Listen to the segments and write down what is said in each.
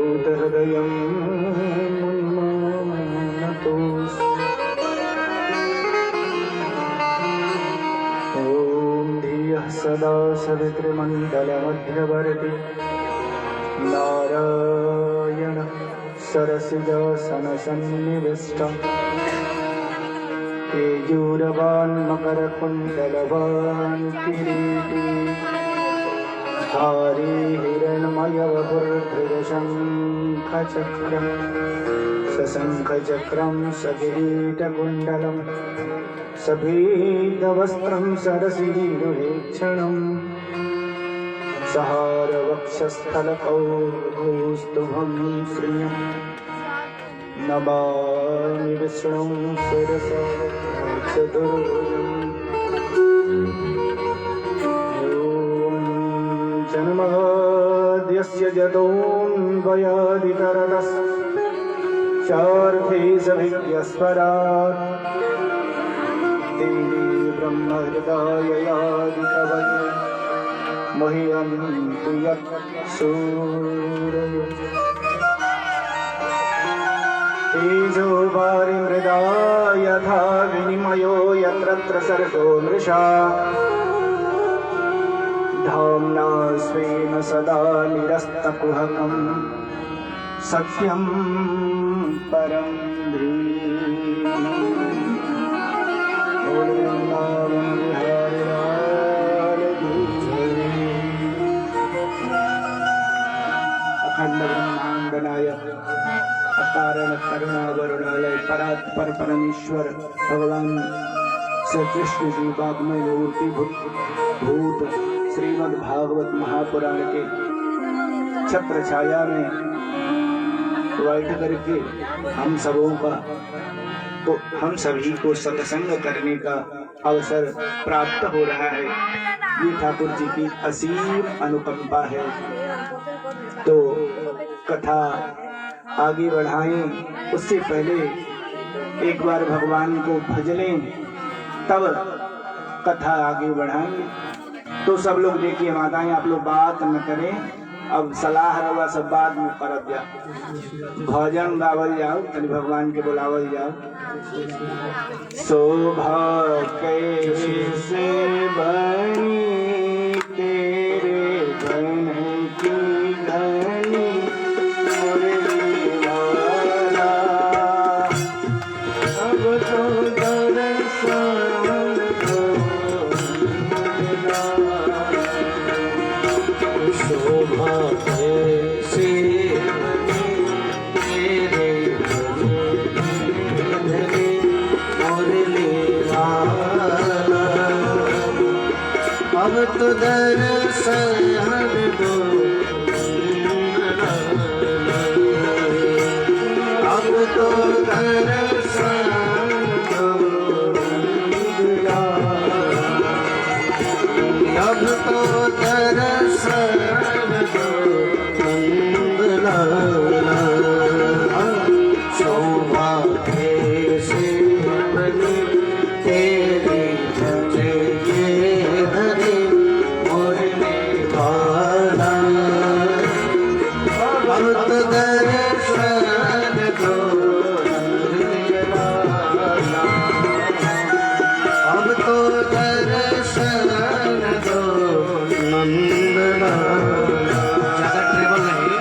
हृदयं मुनिमानतोऽस्मि। ॐ धियः सदा सवितृमण्डलमध्यवर्ति नारायण सरसिजासनसन्निविष्टम् केयूरवान् मकरकुण्डलवान् किरीटी धारी हिरण्मयवपुर्धृतशङ्खचक्रं सशङ्खचक्रं सकिरीटकुण्डलं सफेदवस्त्रं सरसीरुहेक्षणम् सहारवक्षस्थलकौस्तुभं श्रियं नमामि विष्णुं शिरसा चतुर्भुजम्। जन्माद्यस्य जतोऽन्वयादितरतश्चार्थेषभिज्ञस्वराट् देवी ब्रह्महृदाययादिकवये मह्यन्तु यत् सूरयो तेजो वारिमृदा यथा विनिमयो यत्र सर्गो मृषा धाम्ना स्वेन सदा निरस्तकुहकं सत्यं परं धीमहि। बोल वृंदावन बिहारी लाल की जय। अखंड ब्रह्मांड नायक अकारण करुणा वरुणालय परात्पर परमेश्वर भगवान श्री कृष्ण जी वाग्मय मूर्ति भूत श्रीमद् भागवत महापुराण के छत्र छाया में बैठ करके हम सभी को सत्संग करने का अवसर प्राप्त हो रहा है। ये ठाकुर जी की असीम अनुकंपा है। तो कथा आगे बढ़ाएं उससे पहले एक बार भगवान को भज लें, तब कथा आगे बढ़ाएं। तो सब लोग देखिए, माताएं आप लोग बात न करें, अब सलाह रवा सब बाद में करब जा। भजन गावल जाओ, तनि भगवान के बुलावल जाओ। शोभा कैसे बनी तेरे बन की धनी मुरली वाला, अब तो दर्शन शोभा कैसे तेरे धरे मुरली वाला, अब तो दर्शन दो, अब तो दर्शन दो, अब तो दर्शन शोभा कैसे बनी तेरी धरे मुरली वाला, अब तो दर्शन दो वाला, अब तो दर्शन दो नंदना। ज्यादा ट्रेवल नहीं।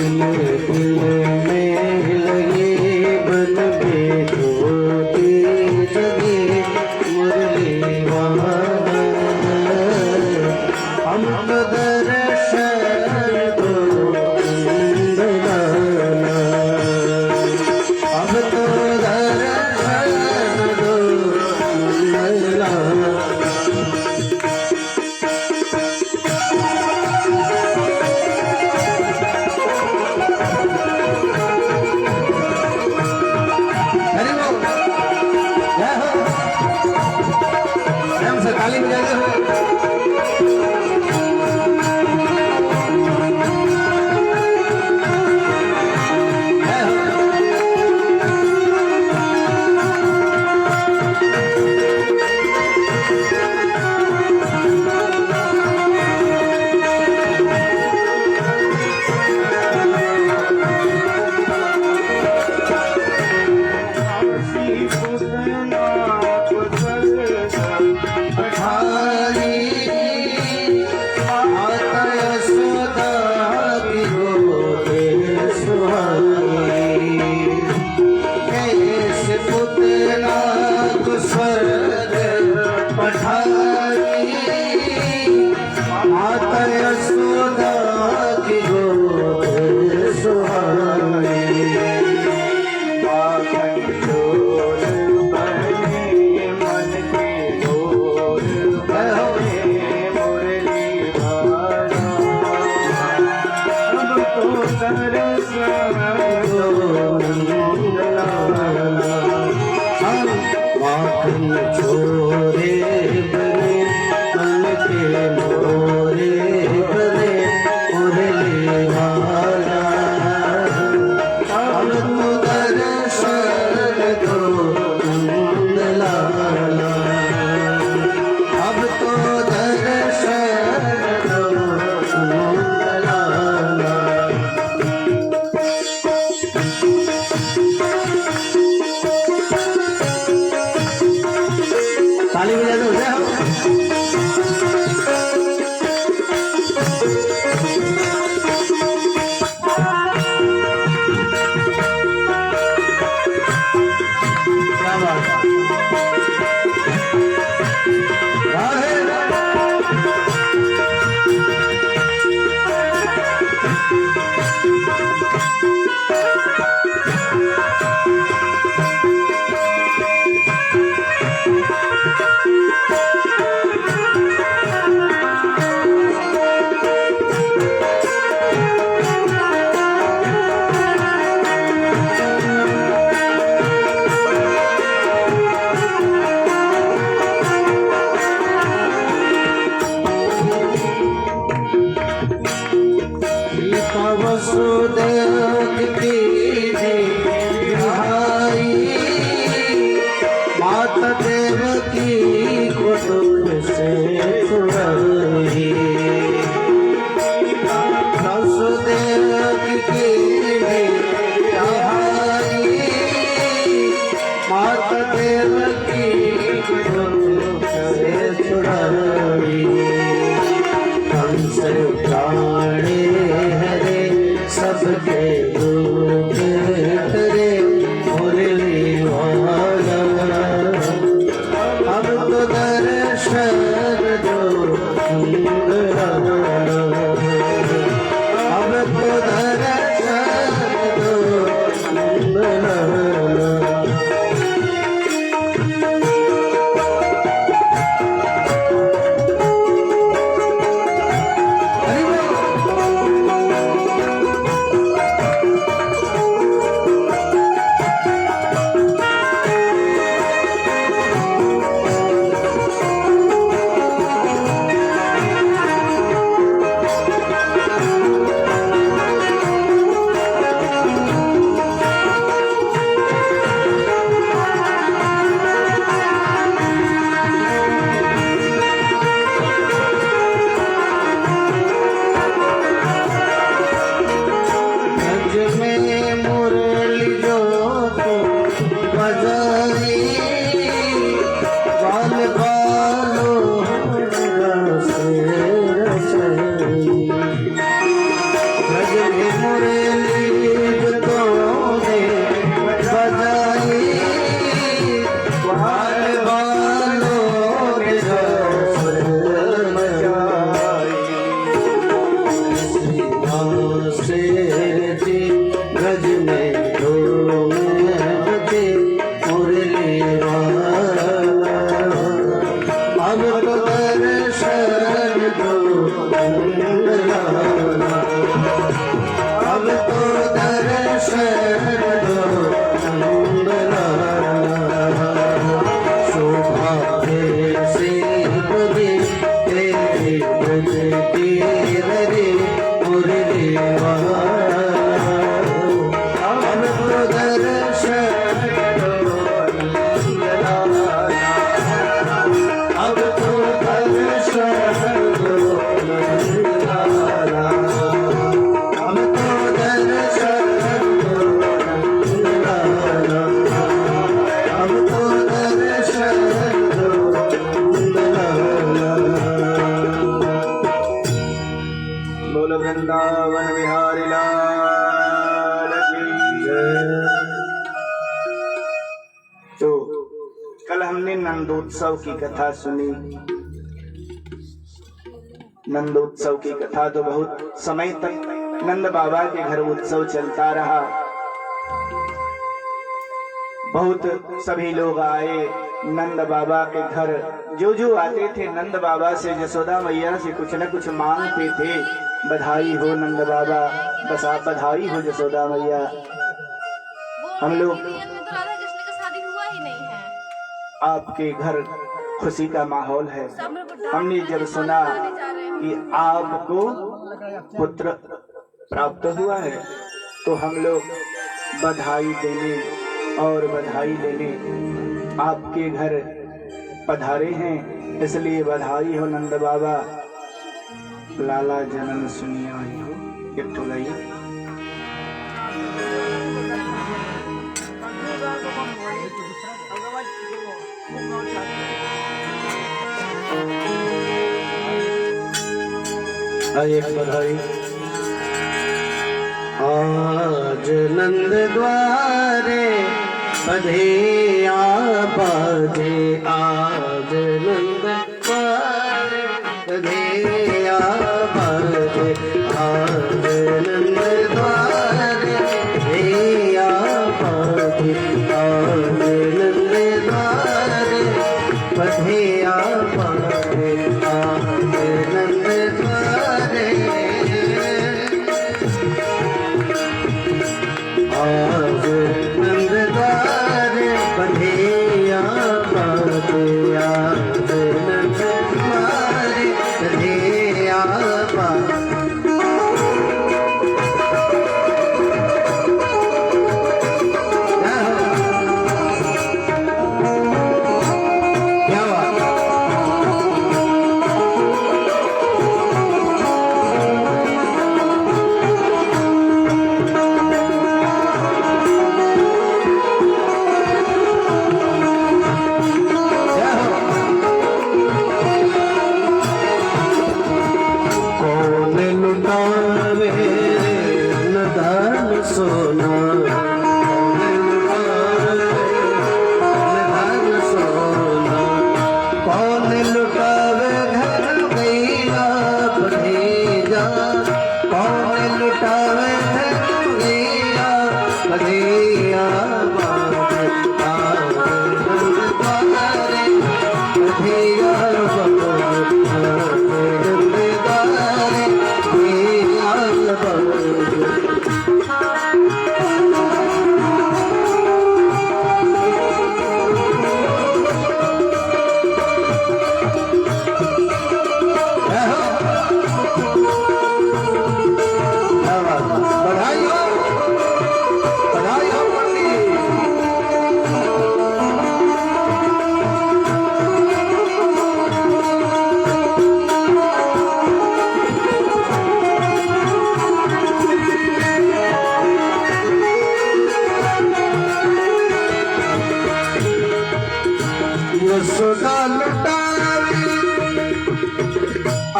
दिल दिल में लगे बन बेखोटी जगे मुरली वाला हम तो दर्शन दो नंदलाला अब तो दर्शन दो नंदलाला ताली बजाते हुए ताली बजा दो जय हो क्या बात वसुदेव की भाई माता देव की कुटुंब से छुड़ाई वसुदेव की भाई माता देव की कुटुंब से छुड़ाई कंस प्राणे हरे सबके दुख हरे मुरली वाला अब तो दर्शन दो नंदलाला अब तो दर्शन दो नंदलाला दर्शन दो नंद लाला शोभा से मुझे तेरे ब्रज की हरे मुरलीवा अब तो दर्शन दो नंद लाला अब तो दर्शन दो नंद लाला अब तो दर्शन दो नंद लाला अब तो दर्शन दो नंद लाला बोल वृंदावन बिहारी लाल की जय। तो कल हमने नंदोत्सव की कथा सुनी। नंदोत्सव की कथा तो बहुत समय तक नंद बाबा के घर उत्सव चलता रहा। बहुत सभी लोग आए नंद बाबा के घर। जो आते थे नंद बाबा से यशोदा मैया से कुछ न कुछ मांगते थे। बधाई हो नंद बाबा, बस आप बधाई हो यशोदा मैया। हम लोग राधा कृष्ण का शादी हुआ ही नहीं है। आपके घर खुशी का माहौल है। हमने जब सुना कि आपको पुत्र प्राप्त हुआ है तो हम लोग बधाई देने और बधाई लेने आपके घर पधारे हैं। इसलिए बधाई हो नंद बाबा। लाला जनन सुनिए आई हो एक तो गई। एक बधाई। आज नंद द्वारे बधिया बाजे आज नंद द्वारे बधिया बाजे आज नंद द्वारे बधिया बाजे आज नंद द्वारे बधिया बाजे आज नंद द्वारे आज नंद द्वारे बधिया बाजे आज नंद द्वारे बधिया बाजे क्या बात कौन लुटावे न धन सोना कौन लुटावे न धन सोना कौन लुटावे घर गैया भतीजा कौन लुटावे घर गैया भतीजा बाजे आज नंद द्वारे भतीजा बाजे आज नंद द्वारे भतीजा बाजे क्या बात है? बधाई हो पंडित। यशोदा लुटावे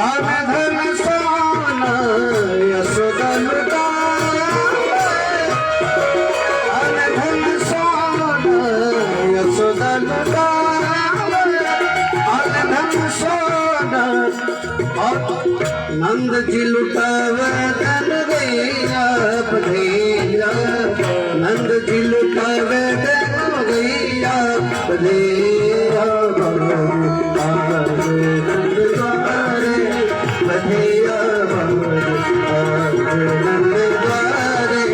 आन धन सोना यशोदा लुटावे आन धन सोना यशोदा लुटावे आन धन सोना नंद जी लुटावे धन गैया बधैया नंद जी लुटावे धन गैया बधैया आज नंद द्वारे बधैया आज नंद द्वारे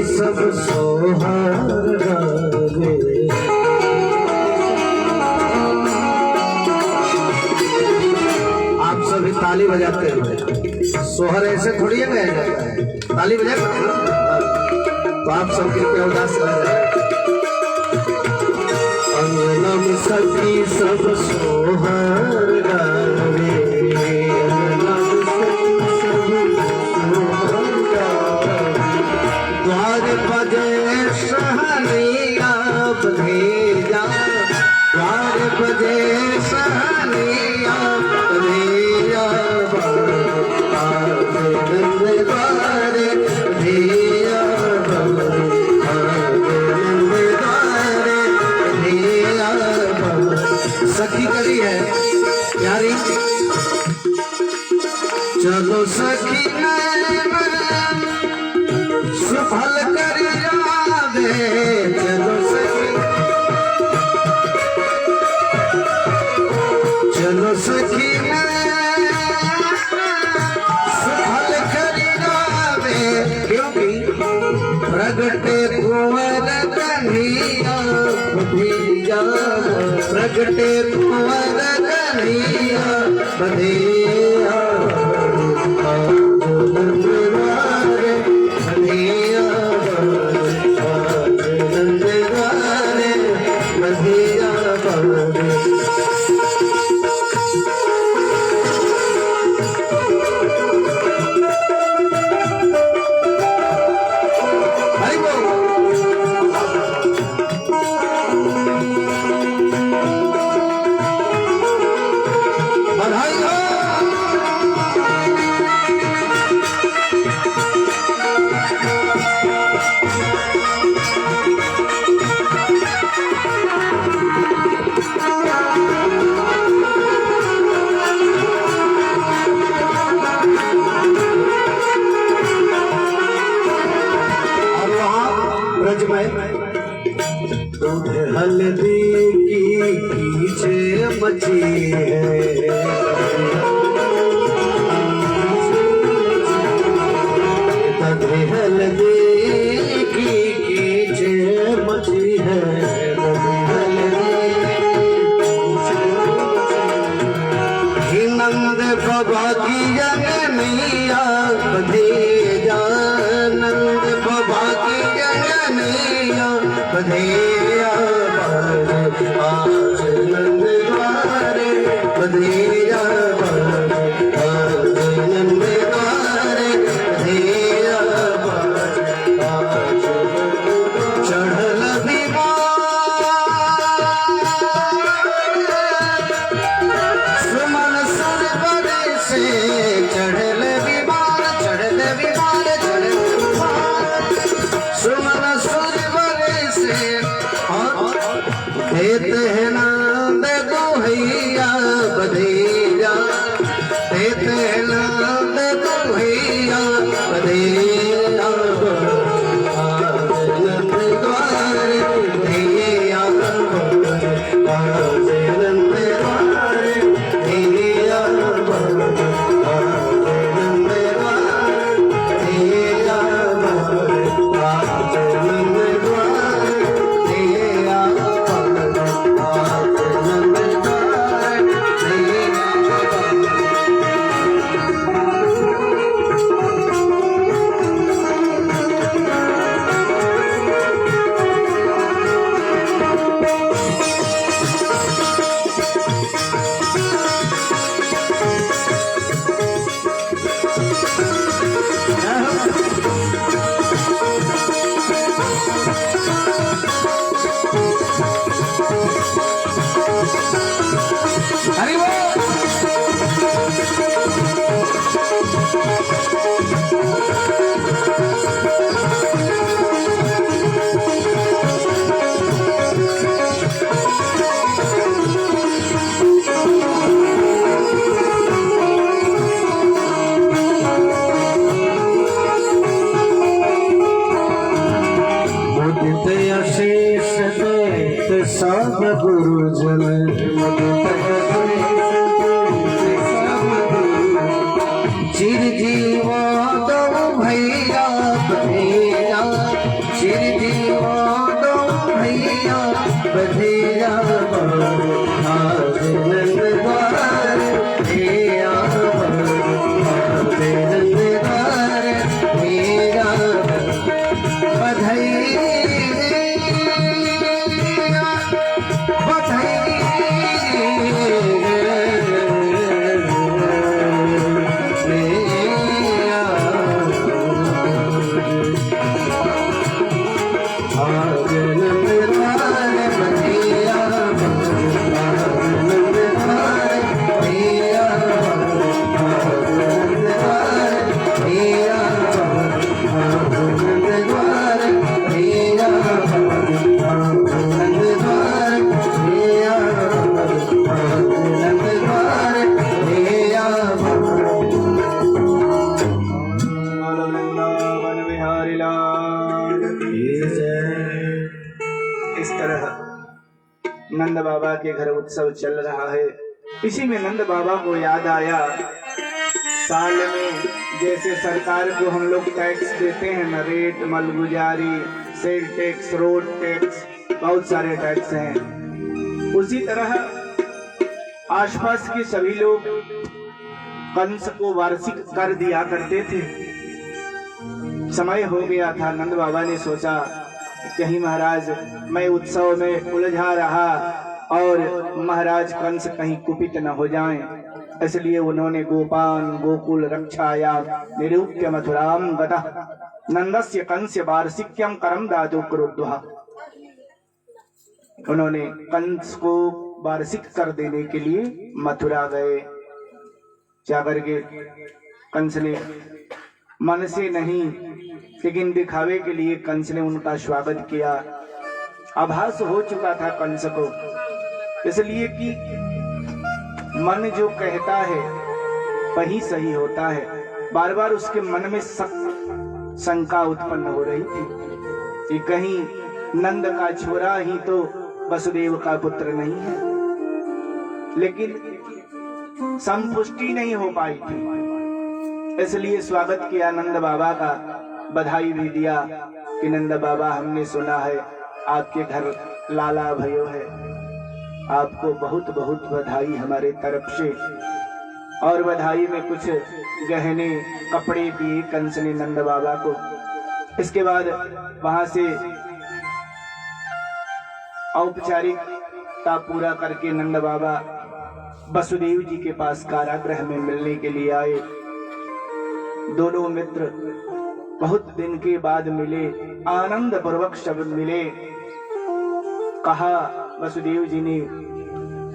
सब सोहर गावे। आप सभी ताली बजाते हुए, सोहर ऐसे थोड़ी है गाया जाता है, ताली बजा करके ना। तो आप सब कृपया उदास रह जाए। अंगनम सखी सब सोहर गावे, अंगनम सखी सब सोहर गावे। द्वार बजे सहनिया बधेजा, द्वार बजे सहनिया बधेजा। द्वारे बधेजा, सखी करी है प्यारी। चलो सखी सुफल कर जावे, चलो सखी, चलो सखी सुफल कर जावे। क्योंकि प्रगटे कुंवर कन्हैया बधिया, प्रगटे कुंवर कन्हैया बधिया। हल्दी की पीछे मची है, तभी हल्दी की पीछे मची है, तभी हल्दी नंद बाबा की जननिया बधेजा, नंद बाबा की जननिया बधेया। आज नंद द्वारे बधेया, आज नंद द्वारे बधेया। चढ़ल सुमन सरवर से, चढ़ल विमान, चढ़ल विमान, चढ़ल सुमन सरवर से। देते हैं नंद दोहैया बधेया, देते हैं नंद दोहैया बधेया। नंद द्वारे बधेया, आज नंद द्वारे बधेया, आज नंद द्वारे बधेया, आज नंद द्वारे बधेया। सब गुरुजन चिर जीवा दो भैया बधेया। बधैया बधैया आज नंद द्वार मेरा आज नंद द्वार मेरा बधैया इस तरह नंद बाबा के घर उत्सव चल रहा है। इसी में नंद बाबा को याद आया, साल में जैसे सरकार को हम लोग टैक्स देते हैं ना, रेट, मलगुजारी, सेल टैक्स, रोड टैक्स, बहुत सारे टैक्स हैं, उसी तरह आसपास के सभी लोग कंस को वार्षिक कर दिया करते थे। समय हो गया था, नंद बाबा ने सोचा कहीं महाराज मैं उत्सव में उलझा रहा और महाराज कंस कहीं कुपित न हो जाएं, इसलिए उन्होंने गोपान गोकुल रक्षाया निरूप्य मथुराम गतः नंदस्य कंस्य वार्षिक्यम करम दादु क्रुद्धः। उन्होंने कंस को वार्षिक कर देने के लिए मथुरा गए। जाकर के कंस ने मन से नहीं लेकिन दिखावे के लिए कंस ने उनका स्वागत किया। आभास हो चुका था कंस को, इसलिए कि मन जो कहता है वही सही होता है। बार बार उसके मन में शंका उत्पन्न हो रही थी कि कहीं नंद का छोरा ही तो वसुदेव का पुत्र नहीं है, लेकिन संतुष्टि नहीं हो पाई थी। इसलिए स्वागत किया नंद बाबा का, बधाई भी दिया कि नंद बाबा हमने सुना है आपके घर लाला भयो है, आपको बहुत बहुत बधाई हमारे तरफ से। और बधाई में कुछ गहने कपड़े दिए कंस ने नंद बाबा को। इसके बाद वहां से औपचारिकता पूरा करके नंद बाबा वसुदेव जी के पास कारागृह में मिलने के लिए आए। दोनों मित्र बहुत दिन के बाद मिले, आनंद पूर्वक शब्द मिले। कहा वसुदेव जी ने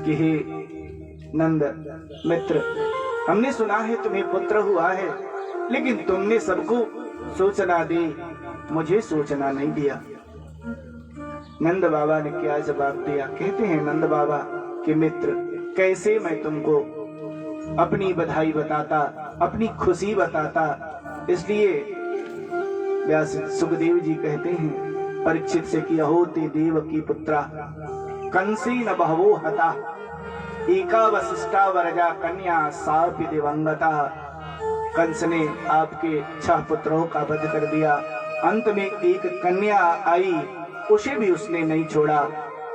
कि हे नंद मित्र, हमने सुना है तुम्हें पुत्र हुआ है, लेकिन तुमने सबको सूचना दी, मुझे सूचना नहीं दिया। नंद बाबा ने क्या जवाब दिया? कहते हैं नंद बाबा कि मित्र, कैसे मैं तुमको अपनी बधाई बताता, अपनी खुशी बताता। इसलिए व्यास सुखदेव जी कहते हैं परीक्षित से कि अहो ते देव की पुत्रा कंसी न बहवो हता, एका वशिष्ठा वरजा कन्या सापि दिवंगता। कंस ने आपके 6 पुत्रों का वध कर दिया, अंत में एक कन्या आई, उसे भी उसने नहीं छोड़ा।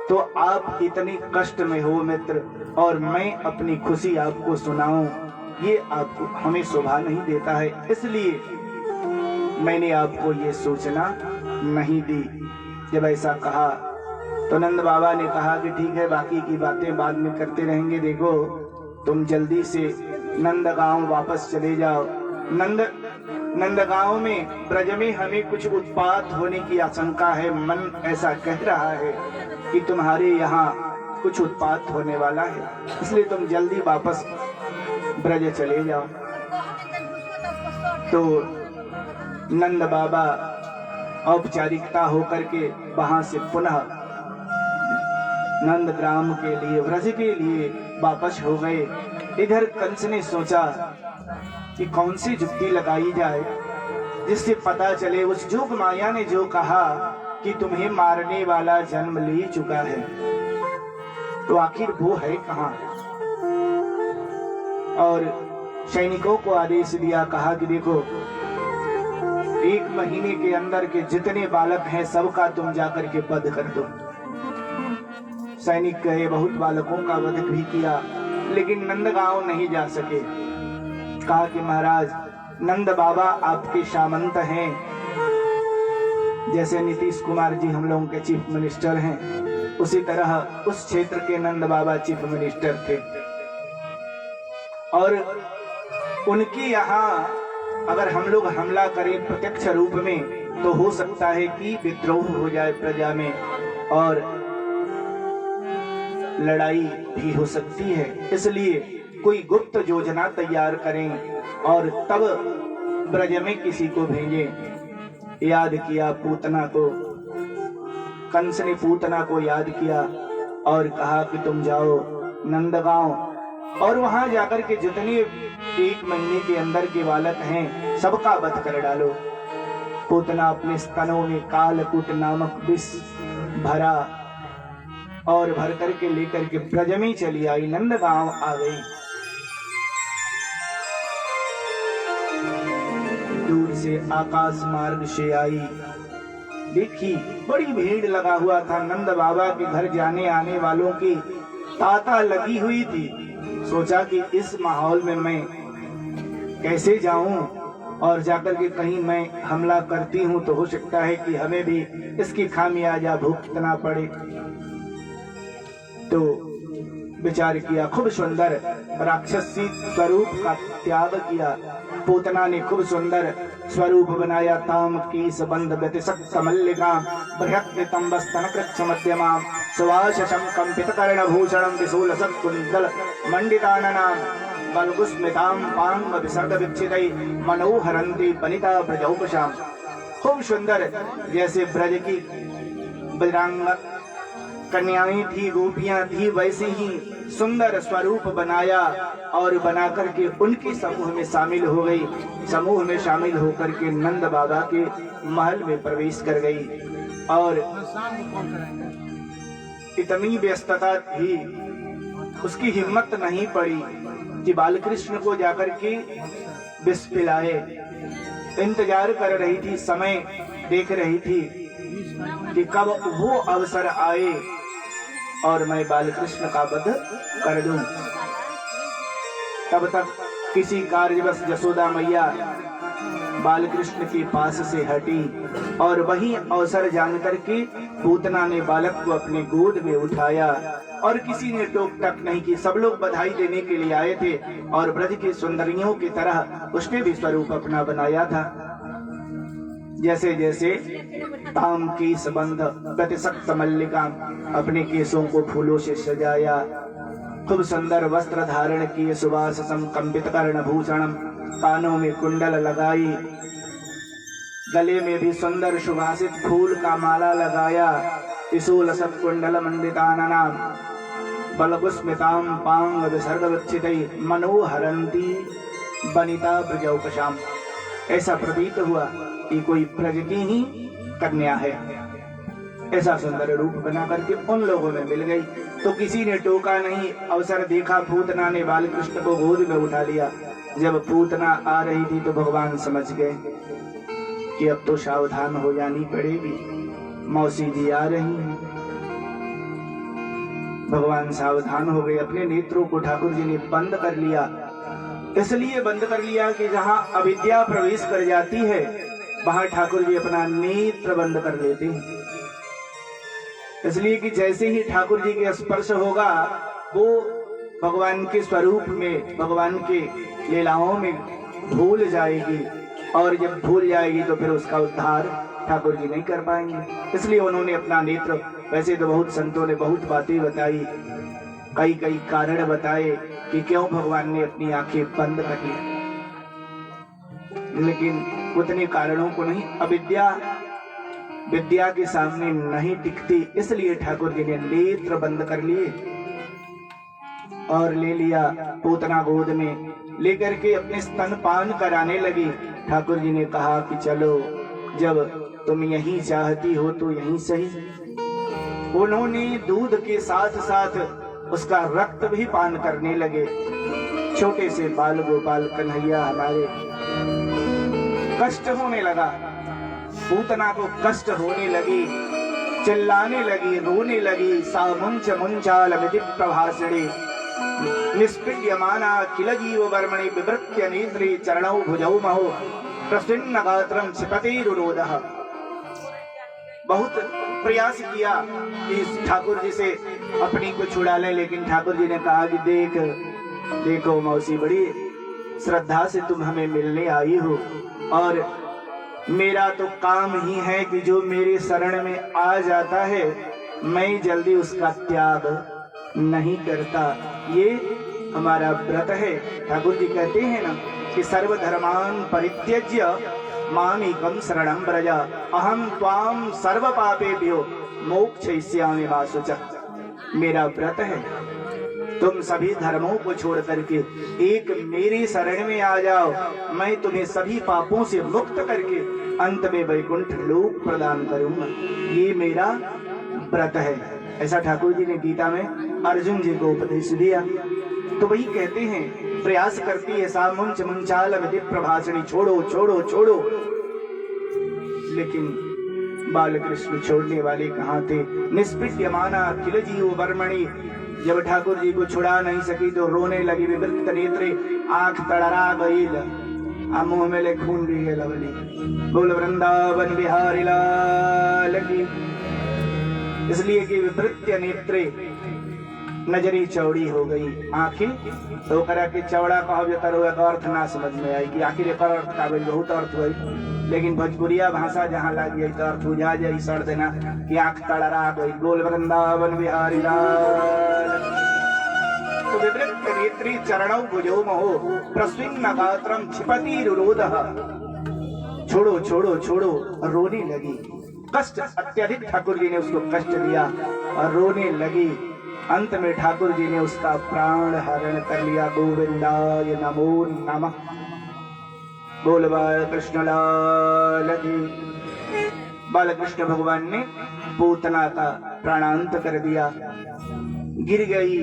तो आप इतने कष्ट में हो मित्र, और मैं अपनी खुशी आपको सुनाऊं, ये आपको हमें शोभा नहीं देता है, इसलिए मैंने आपको ये सूचना नहीं दी। जब ऐसा कहा तो नंद बाबा ने कहा कि ठीक है, बाकी की बातें बाद में करते रहेंगे। देखो तुम जल्दी से नंदगांव वापस चले जाओ। नंदगांव में ब्रज में हमें कुछ उत्पात होने की आशंका है। मन ऐसा कह रहा है कि तुम्हारे यहाँ कुछ उत्पात होने वाला है, इसलिए तुम जल्दी वापस ब्रज चले जाओ। तो नंद बाबा औपचारिकता होकर के वहां से पुनः नंद ग्राम के लिए, व्रज के लिए वापस हो गए। इधर कंस ने सोचा कि कौन सी जुक्ति लगाई जाए जिससे पता चले उस जोग माया ने जो कहा कि तुम्हें मारने वाला जन्म ले चुका है, तो आखिर वो है कहाँ। और सैनिकों को आदेश दिया, कहा कि देखो 1 महीने के अंदर के जितने बालक हैं सबका तुम जाकर के वध कर दो। सैनिक गए, बहुत बालकों का वध भी किया, लेकिन नंदगांव नहीं जा सके। कहा कि महाराज नंद बाबा आपके सामंत हैं, जैसे नीतीश कुमार जी हम लोगों के चीफ मिनिस्टर हैं, उसी तरह उस क्षेत्र के नंद बाबा चीफ मिनिस्टर थे। और उनके यहाँ अगर हम लोग हमला करें प्रत्यक्ष रूप में तो हो सकता है कि विद्रोह हो जाए प्रजा में और लड़ाई भी हो सकती है। इसलिए कोई गुप्त योजना तैयार करें और तब ब्रज में किसी को भेजें। याद किया पूतना को, कंस ने पूतना को याद किया और कहा कि तुम जाओ नंदगांव और वहां जाकर के जितने 1 महीने के अंदर के बालक हैं सबका वध कर डालो। पूतना अपने स्तनों में कालकूट नामक विष भरा और भर करके लेकर के ब्रज में चली आई, नंदगांव आ गई। दूर से आकाश मार्ग से आई, देखी बड़ी भीड़ लगा हुआ था। नंद बाबा के घर जाने आने वालों की तांता लगी हुई थी। सोचा कि इस माहौल में मैं कैसे जाऊं और जाकर के कहीं मैं हमला करती हूं तो हो सकता है कि हमें भी इसकी खामियाजा भुगतना पड़े। तो विचार किया, खूब सुंदर राक्षसी स्वरूप का त्याग किया। पूतना ने खूब सुंदर स्वरूप बनाया। ताम की सबंध व्यतिशक्त मल्लिका बृहत्तम वस्तन कृच्छ मध्यमा सुवासशम कंपित कर्ण भूषणम विशूल सत्कुंडल मंडिताननाम बलगुस्मिताम पांग विसर्ग विच्छिदै मनोहरंती वनिता ब्रजौपशाम। खूब सुंदर जैसे ब्रज की बजरंग कन्याएं थी, गोपियां थी, वैसे ही सुंदर स्वरूप बनाया और बना करके उनके समूह में शामिल हो गई। समूह में शामिल होकर के नंद बाबा के महल में प्रवेश कर गई और इतनी व्यस्तता थी उसकी हिम्मत नहीं पड़ी कि बालकृष्ण को जाकर के विष पिलाए। इंतजार कर रही थी, समय देख रही थी कि कब वो अवसर आए और मैं बालकृष्ण का वध कर दूं। तब तक किसी कार्यवश यशोदा मैया बालकृष्ण के पास से हटी और वही अवसर जानकर के पूतना ने बालक को अपने गोद में उठाया और किसी ने टोक टक नहीं की। सब लोग बधाई देने के लिए आए थे और ब्रज की सुंदरियों की तरह उसने भी स्वरूप अपना बनाया था। जैसे जैसे ताम की संबंध प्रतिशक्त मल्लिका, अपने केसों को फूलों से सजाया, खूब सुंदर वस्त्र धारण किए, सुवास कंपित कर्ण भूषणम, कानों में कुंडल लगाई, गले में भी सुंदर सुवासित फूल का माला लगाया, त्रिशूल सत्कुंडल मंडिताननाम बलगुस्मिताम पांग विसर्ग विच्छिदै मनोहरंती वनिता ब्रजौपशाम। ऐसा प्रतीत हुआ कि कोई ब्रज की ही कन्या है। ऐसा सुंदर रूप बना करके उन लोगों में मिल गई। तो किसी ने टोका नहीं, अवसर देखा, पूतना ने बालकृष्ण को गोद में उठा लिया। जब पूतना आ रही थी तो भगवान समझ गए कि अब तो सावधान हो जानी पड़ेगी, मौसी जी आ रही हैं। भगवान सावधान हो गए, अपने नेत्रों को ठाकुर जी ने बंद कर लिया। इसलिए बंद कर लिया कि जहां अविद्या प्रवेश कर जाती है वहां ठाकुर जी अपना नेत्र बंद कर लेते हैं। इसलिए कि जैसे ही ठाकुर जी के स्पर्श होगा वो भगवान के स्वरूप में, भगवान के लीलाओं में भूल जाएगी और जब भूल जाएगी तो फिर उसका उद्धार ठाकुर जी नहीं कर पाएंगे। इसलिए उन्होंने अपना नेत्र, वैसे तो बहुत संतों ने बहुत बातें बताई, कई कई कारण बताए कि क्यों भगवान ने अपनी आंखें बंद कर ली, लेकिन उतने कारणों को नहीं। अविद्या विद्या के सामने नहीं टिकती, इसलिए ठाकुर जी ने नेत्र बंद कर लिए और ले लिया। पूतना गोद में लेकर के अपने स्तनपान कराने लगी। ठाकुर जी ने कहा कि चलो, जब तुम यही चाहती हो तो यहीं सही। उन्होंने दूध के साथ साथ उसका रक्त भी पान करने लगे। छोटे से बाल गोपाल कन्हैया हमारे, कष्ट होने लगा, पूतना को कष्ट होने लगी। चिल्लाने लगी, रोने लगी। सा मुंच मुंचाल विधि प्रभाषिणी निष्पीड्यमाना किल जीव वर्मणि विवृत्य नेत्री चरणौ भुजौ महो प्रसन्न गात्रम क्षिपतिरुरोधः। बहुत प्रयास किया कि ठाकुर जी से अपनी को छुड़ा ले, लेकिन ठाकुर जी ने कहा कि देखो मौसी, बड़ी श्रद्धा से तुम हमें मिलने आई हो और मेरा तो काम ही है कि जो मेरे शरण में आ जाता है मैं जल्दी उसका त्याग नहीं करता। ये हमारा व्रत है। ठाकुर जी कहते हैं ना कि सर्वधर्मान परित्यज्य मामेकं शरणं व्रज अहम त्वाम सर्व पापेभ्यो मोक्षयिष्यामि मा शुचः। मेरा व्रत है, तुम सभी धर्मों को छोड़ करके एक मेरी शरण में आ जाओ, मैं तुम्हें सभी पापों से मुक्त करके अंत में वैकुंठ लोक प्रदान करूंगा। ये मेरा व्रत है। ऐसा ठाकुर जी ने गीता में अर्जुन जी को उपदेश दिया। तो वही कहते हैं, प्रयास करती है सा मुंच मुंचाल विधि प्रभाषिणी, छोड़ो छोड़ो छोड़ो, लेकिन बालकृष्ण छोड़ने वाले कहाँ थे। निष्पीड्यमाना किल जीव वर्मणि, जब ठाकुर जी को छुड़ा नहीं सकी तो रोने लगी। विवृत नेत्रे, आंख तड़रा गईल, मुंह में ले खून भी गया लवली। बोल वृंदावन बिहारी लाल की। इसलिए कि विवृत नेत्रे, नजरी चौड़ी हो गई, आंखें तो करा के चौड़ा कहो करो एक अर्थ ना समझ में आई कि आखिर एक अर्थ का बहुत अर्थ हुई, लेकिन भोजपुरिया भाषा जहाँ लग गई तो अर्थ बुझा जाए सर देना कि आंख तड़रा गई। बोल वृंदावन बिहारी लाल। तो विवृत नेत्री चरणौ भुजौ महो प्रस्विन्न गात्रम क्षिपतिरुरोधः। छोड़ो छोड़ो छोड़ो, रोने लगी। कष्ट अत्यधिक ठाकुर जी ने उसको कष्ट दिया और रोने लगी। अंत में ठाकुर जी ने उसका प्राण हरण कर लिया। गोविंदाय नमो नमः। बोल बालकृष्ण लाल की। बालकृष्ण भगवान ने पूतना का प्राणांत कर दिया। गिर गई,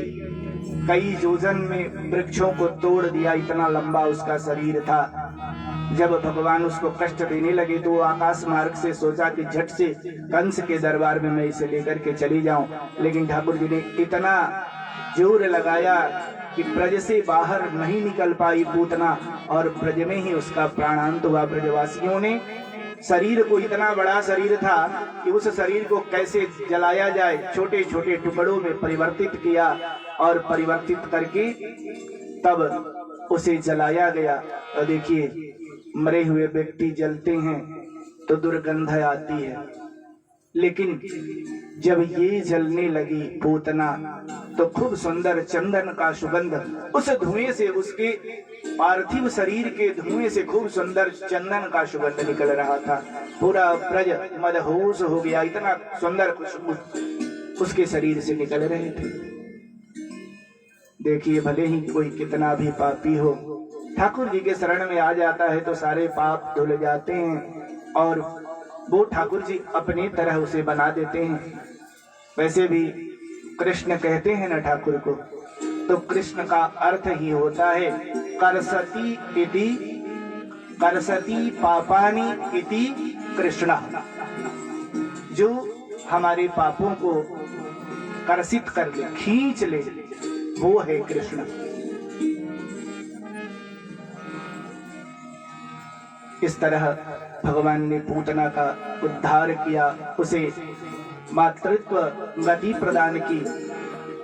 कई योजन में वृक्षों को तोड़ दिया, इतना लंबा उसका शरीर था। जब भगवान उसको कष्ट देने लगे तो आकाश मार्ग से सोचा कि झट से कंस के दरबार में मैं इसे लेकर के चली जाऊं, लेकिन ठाकुर जी ने इतना जोर लगाया कि ब्रज से बाहर नहीं निकल पाई पूतना और ब्रज में ही उसका प्राणांत हुआ। ब्रजवासियों ने शरीर को, इतना बड़ा शरीर था कि उस शरीर को कैसे जलाया जाए, छोटे छोटे टुकड़ों में परिवर्तित किया और परिवर्तित करके तब उसे जलाया गया। और देखिए, मरे हुए व्यक्ति जलते हैं तो दुर्गंध आती है, लेकिन जब ये जलने लगी पूतना तो खूब सुंदर चंदन का सुगंध, उस धुएं से, उसके पार्थिव शरीर के धुएं से खूब सुंदर चंदन का सुगंध निकल रहा था। पूरा ब्रज मदहोश हो गया, इतना सुंदर खुशबू उसके शरीर से निकल रहे थे। देखिए, भले ही कोई कितना भी पापी हो, ठाकुर जी के शरण में आ जाता है तो सारे पाप धुल जाते हैं और वो ठाकुर जी अपनी तरह उसे बना देते हैं। वैसे भी कृष्ण कहते हैं ना ठाकुर को, तो कृष्ण का अर्थ ही होता है करसती इति, करसती पापानि इति कृष्ण। जो हमारे पापों को करसित कर ले, खींच ले, वो है कृष्ण। इस तरह भगवान ने पूतना का उद्धार किया, उसे मातृत्व गति प्रदान की।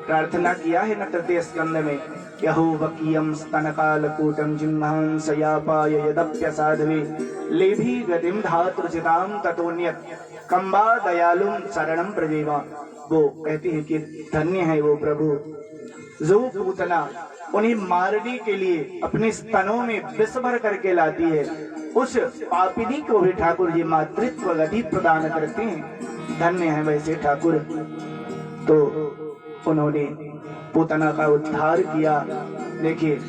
प्रार्थना किया है न तृतीय स्कंद में, यहो वकीयम स्तनकालकूटम जिह्वां सयापाय यदप्यसाधवे लेभी गतिम धातृचिताम ततोन्यत कंबा दयालुम शरणम प्रजेवा। वो कहती है कि धन्य है वो प्रभु जो पूतना उन्हें मारने के लिए अपने स्तनों में विष भर करके लाती है। उस पापिनी को भी ठाकुर जी मातृत्व गति प्रदान करते हैं। धन्य है वैसे ठाकुर। तो उन्होंने पूतना का उद्धार किया। देखिए,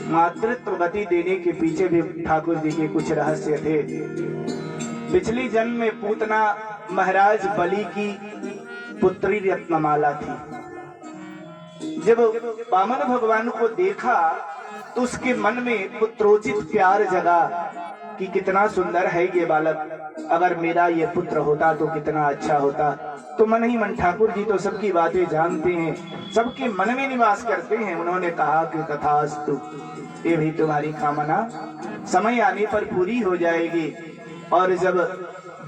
मातृत्व गति देने के पीछे भी ठाकुर जी के कुछ रहस्य थे। पिछली जन्म में पूतना महाराज बलि की पुत्री रत्नमाला थी। जब वामन भगवान को देखा तो उसके मन में पुत्रोचित प्यार जगा कि कितना सुंदर है ये बालक, अगर मेरा ये पुत्र होता तो कितना अच्छा होता। तो मन ही मन ठाकुर जी तो सबकी बातें जानते हैं, सबके मन में निवास करते हैं। उन्होंने कहा कि तथास्तु, ये भी तुम्हारी कामना समय आने पर पूरी हो जाएगी। और जब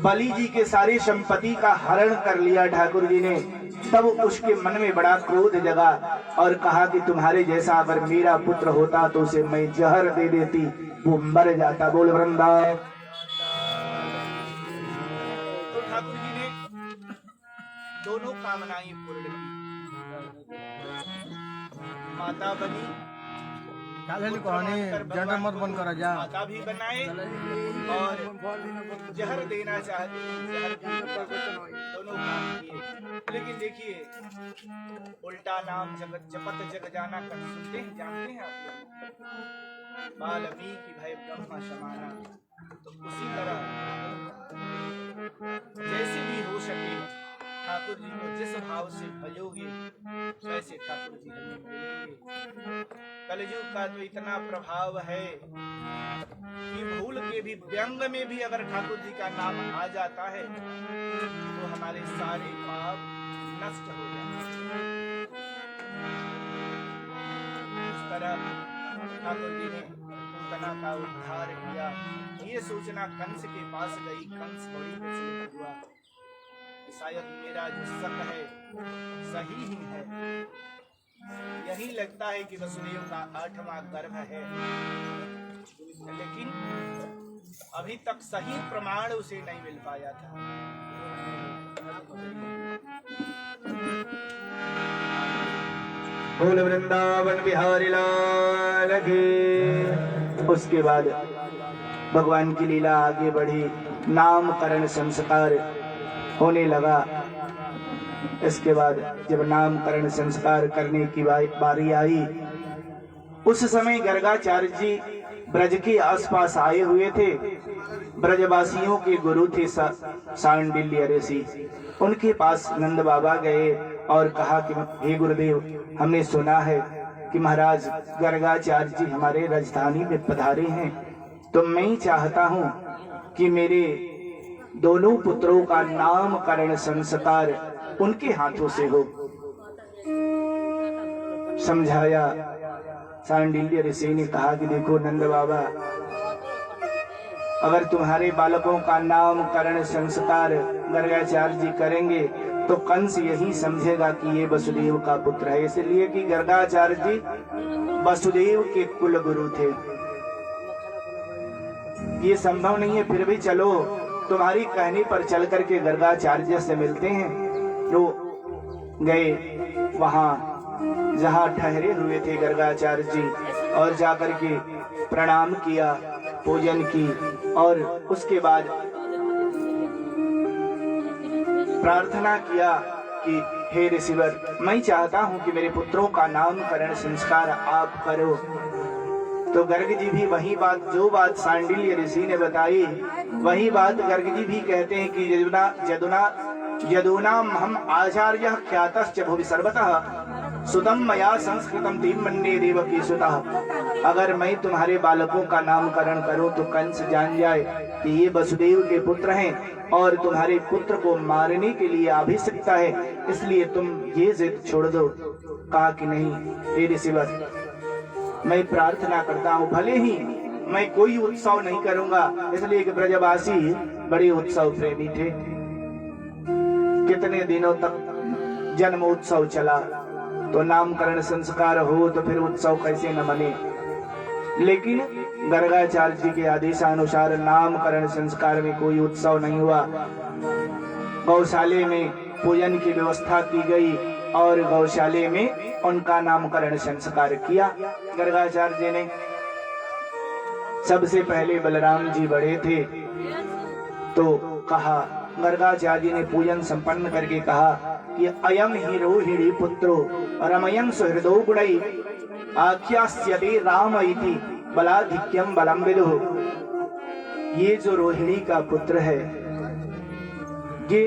बलि जी के सारे संपत्ति का हरण कर लिया ठाकुर जी ने, तब उसके मन में बड़ा क्रोध जगा और कहा कि तुम्हारे जैसा अगर मेरा पुत्र होता तो उसे मैं जहर दे देती, वो मर जाता। बोल वृंदावन। तो ठाकुर जी ने दोनों कामनाएं पूर्ण की। माता बनी, जनरल मत बंद करा जा। माता भी बनाए और जहर देना चाहते हैं, जहर दोनों काम किए। लेकिन देखिए, उल्टा नाम जगत जपत जग जाना कर सुनते हैं, जानते हैं आप लोग, वाल्मीकि भय ब्रह्म समाना। तो उसी तरह जैसे भी हो सके ठाकुर जी को जिस भाव से भजोगे वैसे ठाकुर जी हमें मिलेंगे। कलयुग का तो इतना प्रभाव है कि भूल के भी व्यंग में भी अगर ठाकुर जी का नाम आ जाता है तो हमारे सारे पाप नष्ट हो जाते हैं। इस तरह ठाकुर जी ने पूतना का उद्धार किया। ये सूचना कंस के पास गई। कंस बड़ी विचलित हुआ, शायद मेरा जो शक है सही ही है। यही लगता है कि वसुदेव का 8वां गर्भ है, लेकिन अभी तक सही प्रमाण उसे नहीं मिल पाया था। बोल वृंदावन बिहारी लाल की। उसके बाद भगवान की लीला आगे बढ़ी, नामकरण संस्कार होने लगा। इसके बाद जब नामकरण संस्कार करने की बारी आई, उस समय गर्गाचार्य जी ब्रज के आसपास आए हुए थे। ब्रजवासियों के गुरु थे सांडिल्य ऋषि। उनके पास नंद बाबा गए और कहा कि हे गुरुदेव, हमने सुना है कि महाराज गर्गाचार्य जी हमारे राजधानी में पधारे हैं, तो मैं चाहता हूँ कि मेरे दोनों पुत्रों का नामकरण संस्कार उनके हाथों से हो। समझाया। सांडिल्य ऋषि ने कहा कि देखो नंद बाबा, अगर तुम्हारे बालकों का नामकरण संस्कार गर्गाचार्य जी करेंगे तो कंस यही समझेगा कि ये वसुदेव का पुत्र है, इसलिए कि गर्गाचार्य जी वसुदेव के कुल गुरु थे। ये संभव नहीं है, फिर भी चलो तुम्हारी कहने पर चल करके गर्गाचार्य से मिलते हैं। तो गए वहां जहां ठहरे हुए थे गर्गाचार्य जी, और जाकर के प्रणाम किया, पूजन की, और उसके बाद प्रार्थना किया कि हे ऋषिवर, मैं चाहता हूं कि मेरे पुत्रों का नामकरण संस्कार आप करो। तो गर्ग जी भी वही बात, जो बात सांडिल्य ऋषि ने बताई, वही बात गर्ग जी भी कहते हैं कि यदुनाम हम आचार्य ख्यातश्च भुवि सर्वतः सुतम मया संस्कृतम तीन मन्ये देवकी सुतः। अगर मैं तुम्हारे बालकों का नामकरण करूं तो कंस जान जाए कि ये वसुदेव के पुत्र हैं और तुम्हारे पुत्र को मारने के लिए अभिषिक्त है, इसलिए तुम ये जिद छोड़ दो। कहा कि नहीं हे ऋषिवर, मैं प्रार्थना करता हूँ, भले ही मैं कोई उत्सव नहीं करूंगा, इसलिए कि ब्रजवासी बड़े उत्सव प्रेमी थे। कितने दिनों तक जन्म उत्सव चला, तो नामकरण संस्कार हो तो फिर उत्सव कैसे न मने। लेकिन गर्गाचार्य जी के आदेशानुसार नामकरण संस्कार में कोई उत्सव नहीं हुआ। गौशाले में पूजन की व्यवस्था की गई और गौशाले में उनका नामकरण संस्कार किया गर्गाचार्य जी ने। सबसे पहले बलराम जी बड़े थे, तो कहा, गर्गाचार्य जी ने पूजन संपन्न करके कहा कि अयम ही रोहिणी पुत्रो रमयन सुहृदो गुणै आख्यास्यते राम इति बलाधिक्यम बलम विदुः। ये जो रोहिणी का पुत्र है, ये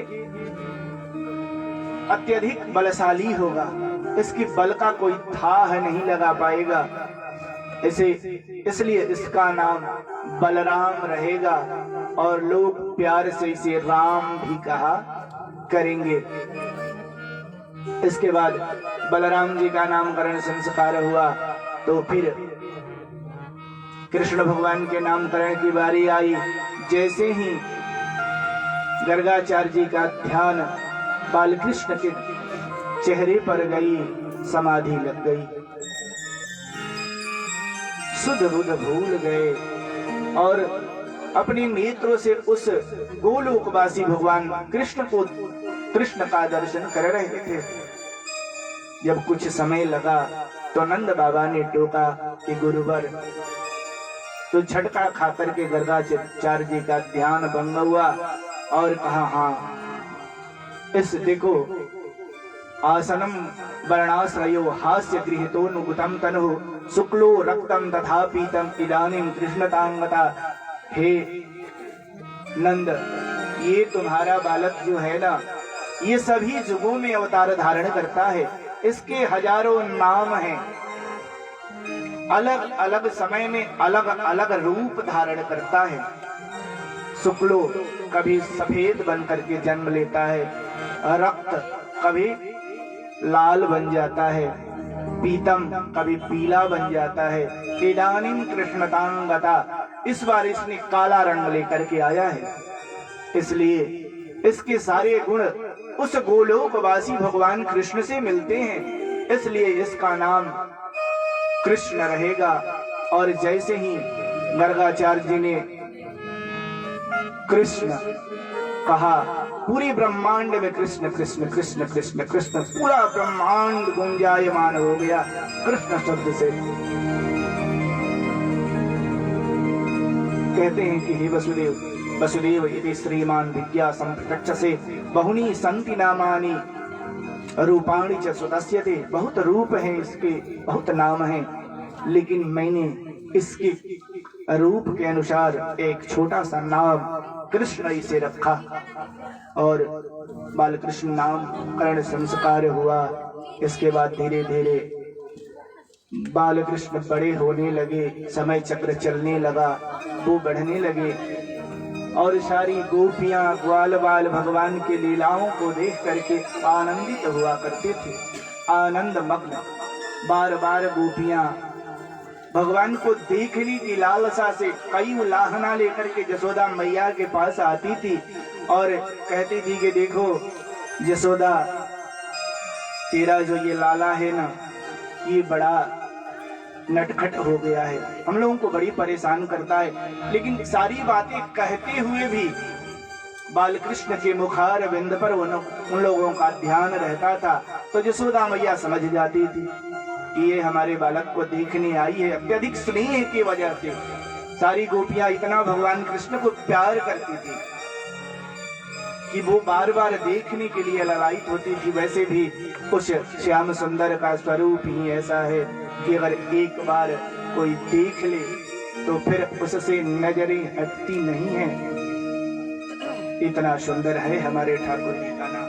अत्यधिक बलशाली होगा, इसकी बल का कोई थाह नहीं लगा पाएगा, इसलिए इसका नाम बलराम रहेगा। और लोग प्यार से इसे राम भी कहा करेंगे। इसके बाद बलराम जी का नामकरण संस्कार हुआ तो फिर कृष्ण भगवान के नामकरण की बारी आई। जैसे ही गर्गाचार्य जी का ध्यान बालकृष्ण के चेहरे पर गई, समाधि लग गई, सुध बुध भूल गए और अपने नेत्रों से उस गोलोकवासी भगवान कृष्ण का दर्शन कर रहे थे। जब कुछ समय लगा तो नंद बाबा ने टोका कि गुरुवर, तो झटका खा करके गर्गाचार्य जी का ध्यान भंग हुआ और कहा, हाँ इस देखो, आसनम वर्णाश्रयो हास्य गृहीतोनुगुतम तनु शुक्लो रक्तम तथा पीतम इदानीं कृष्णतांगता। हे नंद, ये तुम्हारा बालक जो है ना, ये सभी युगों में अवतार धारण करता है, इसके हजारों नाम हैं, अलग अलग समय में अलग अलग रूप धारण करता है। शुक्लो कभी सफेद बन करके जन्म लेता है, रक्त कभी लाल बन जाता है, पीतम कभी पीला बन जाता है, इदानीं कृष्णतांगता, इस बार इसने काला रंग लेकर के आया है। इसलिए इसके सारे गुण उस गोलोकवासी भगवान कृष्ण से मिलते हैं, इसलिए इसका नाम कृष्ण रहेगा। और जैसे ही गर्गाचार्य जी ने कृष्ण कहा, पूरे ब्रह्मांड में कृष्ण कृष्ण कृष्ण कृष्ण कृष्ण, पूरा ब्रह्मांड गुंजायमान हो गया कृष्ण शब्द से। कहते हैं कि हे वसुदेव, वसुदेव इति श्रीमान विद्या संप्रत्यक्षसे बहुनी संति नामानि रूपाणि च सुतस्यते। बहुत रूप है इसके, बहुत नाम है, लेकिन मैंने इसके रूप के अनुसार एक छोटा सा नाम कृष्ण इसे रखा। और बालकृष्ण नामकरण संस्कार हुआ। इसके बाद धीरे धीरे बालकृष्ण बड़े होने लगे, समय चक्र चलने लगा, वो बढ़ने लगे और सारी गोपियां ग्वाल बाल भगवान के लीलाओं को देख करके आनंदित हुआ करते थे, आनंद मग्न। बार बार गोपियां भगवान को देखने की लालसा से कई उलाहना लेकर के जसोदा मैया के पास आती थी और कहती थी कि देखो जसोदा, तेरा जो ये लाला है ना, ये बड़ा नटखट हो गया है, हम लोगों को बड़ी परेशान करता है। लेकिन सारी बातें कहते हुए भी बालकृष्ण के मुखार बिंद पर उन लोगों का ध्यान रहता था। तो जसोदा मैया समझ जाती थी कि ये हमारे बालक को देखने आई है। अत्यधिक स्नेह की वजह से सारी गोपियां इतना भगवान कृष्ण को प्यार करती थी कि वो बार बार देखने के लिए ललायित होती थी। वैसे भी उस श्याम सुंदर का स्वरूप ही ऐसा है कि अगर एक बार कोई देख ले तो फिर उससे नजरें हटती नहीं है। इतना सुंदर है हमारे ठाकुर जी का नाम,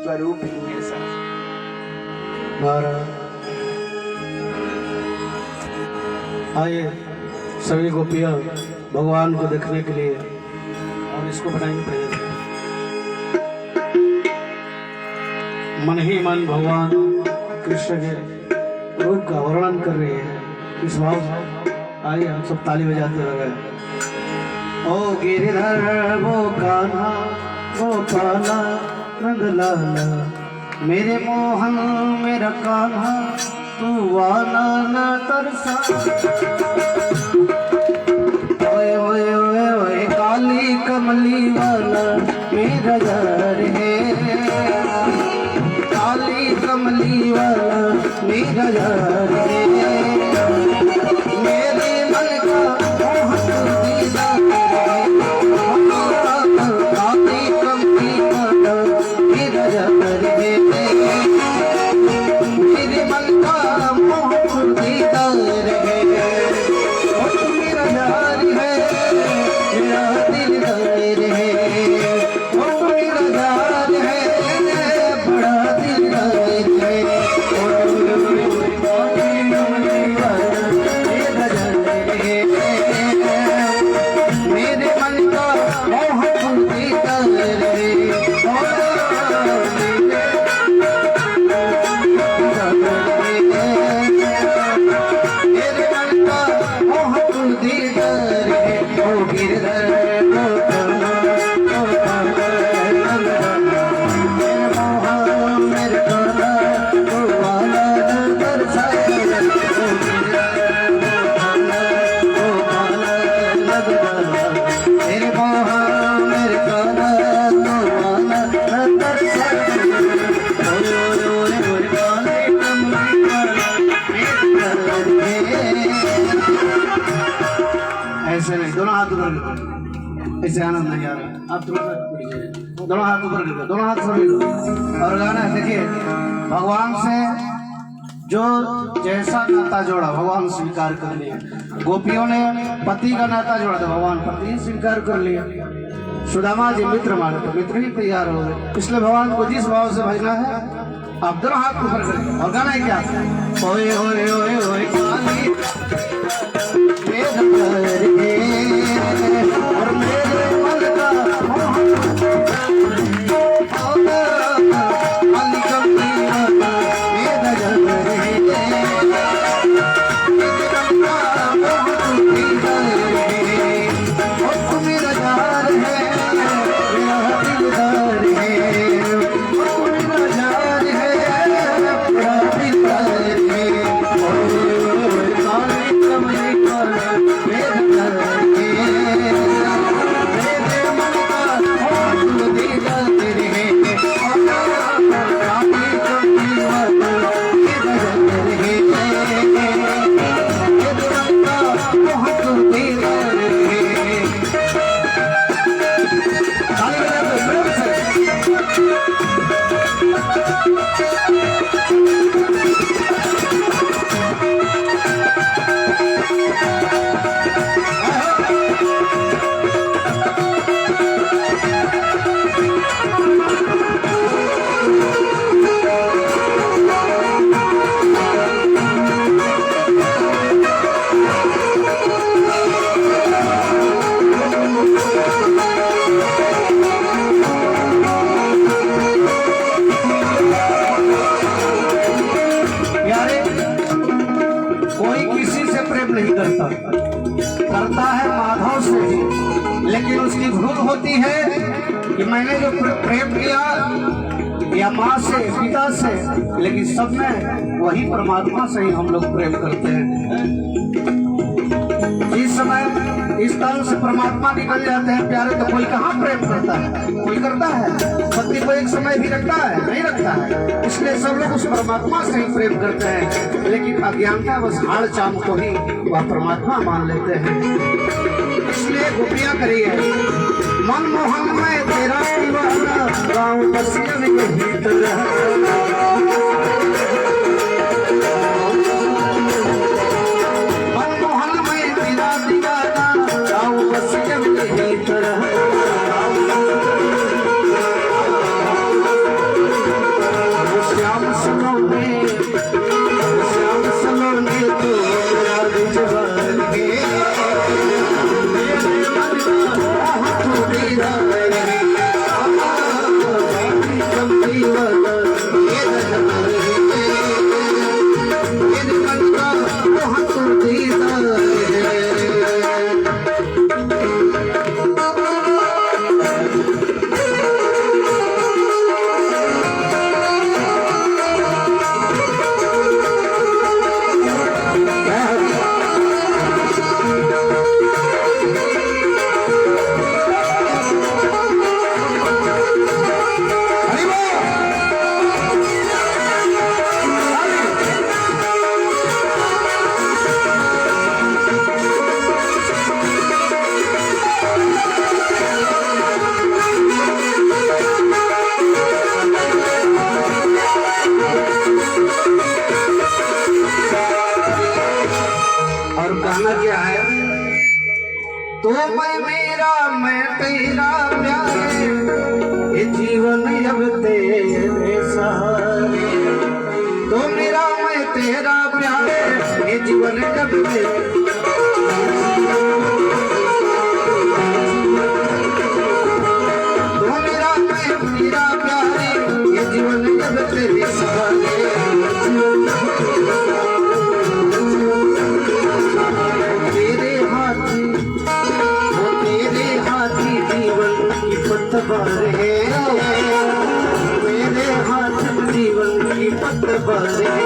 स्वरूप ही ऐसा। आइए सभी गोपियां भगवान को देखने के लिए, और इसको बनाएंगे प्रयास। मन ही मन भगवान कृष्ण के रूप का वर्णन कर रही है इस भाव से। आइए हम सब ताली बजाते हुए ओ गिरिधर वो कान्हा वो कान्हा नंद लाला, मेरे मोहन मेरा कान्हा तू वाला न तरसा। ओए ओए ओए ओए काली कमली वाला मेरा यार है, काली कमली वाला मेरा यार है। मेरे मन का मोहन दीदार है, काली कमली वाला मेरा यार है। मेरे मन का मोहन दीदार है, मेरा यार है, मेरा दिलदार है, मेरा यार है, बड़ा दिलदार है। ऐसे नहीं, दोनों हाथ ऊपर करो, ऐसे आनंद नहीं आ रहा। आप दोनों हाथ ऊपर करो, दोनों हाथ सभी लो। और गाना देखिए, भगवान से जो जैसा नाता जोड़ा भगवान स्वीकार कर लिया। गोपियों ने पति का नाता जोड़ा था, भगवान पति स्वीकार कर लिया। सुदामा जी मित्र माने तो मित्र ही तैयार हो गए। इसलिए भगवान को जिस भाव से भजना है आप दोनों हाथ ऊपर करें। और गाना है क्या? ओए ओए ओए ओए काली वेद करके और मेरे मन का करता है माधव से भी, लेकिन उसकी भूल होती है कि मैंने जो प्रेम किया या माँ से पिता से, लेकिन सब में वही परमात्मा से ही हम लोग प्रेम करते हैं। जिस समय इस तरह से परमात्मा निकल जाते हैं प्यारे, तो कोई कहाँ प्रेम करता है? कोई करता है? पति को एक समय भी रखता है? नहीं रखता है। इसलिए सब लोग उस परमात्मा से ही प्रेम करते हैं, लेकिन अज्ञानता बस हाड़ चाम को ही वह परमात्मा मान लेते हैं। इसलिए गोपियां करिए, मनमोहन में तेरा दीवाना गाँव बसियन के भीतर, मनमोहन में तेरा दीवाना गाँव बसियन के भीतर, श्याम सलोने तो राज जवान के तो मैं मेरा मैं तेरा प्यारे, ये जीवन अब तेरे सहारे। तो मेरा मैं तेरा प्यारे, ये जीवन अब तेरे, तो मेरा मैं तेरा प्यारे, ये जीवन अब तेरे सहारे। मेरे हाथ जीवन की पतवार है।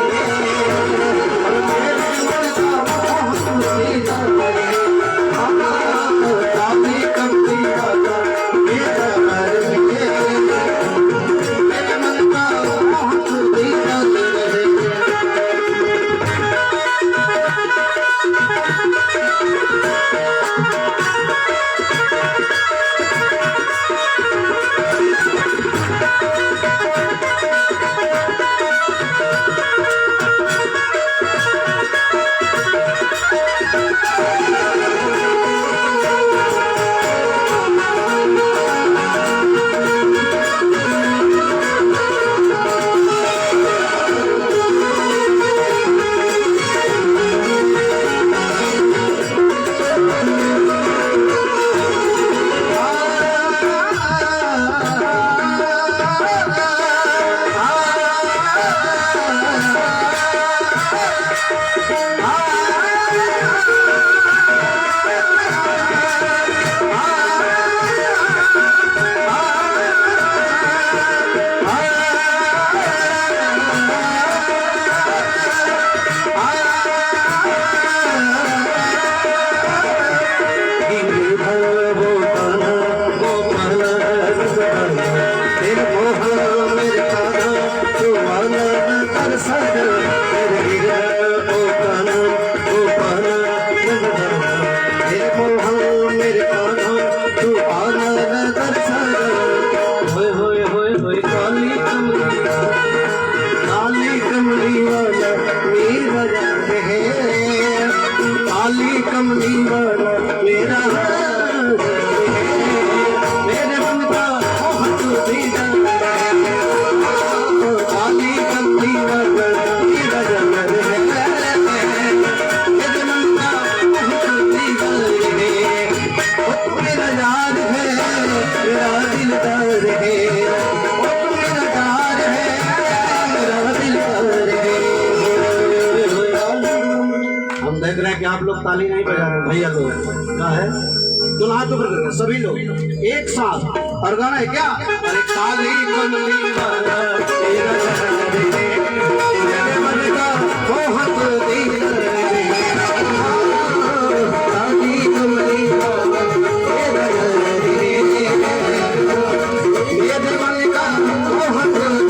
कि आप लोग ताली नहीं बजा रहे भैया लोग क्या है तो हाथ ऊपर कर सभी लोग एक साथ और गाना है क्या अरे ताली कमली वाला तेरा मन का बहुत दिल ताली कमली वाला तेरा मन का बहुत दिल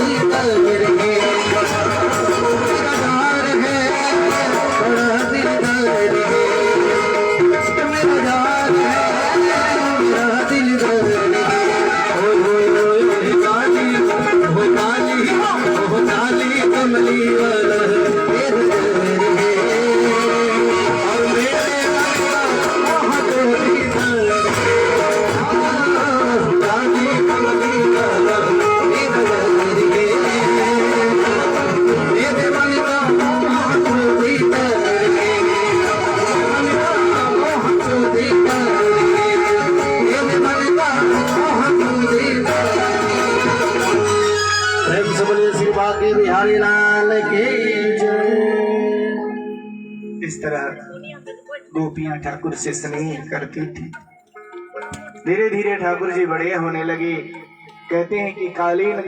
बिहारी लाल के इस तरह गोपियां ठाकुर से स्नेह करती थी। धीरे धीरे ठाकुर जी बड़े होने लगे। कहते हैं कि कालीन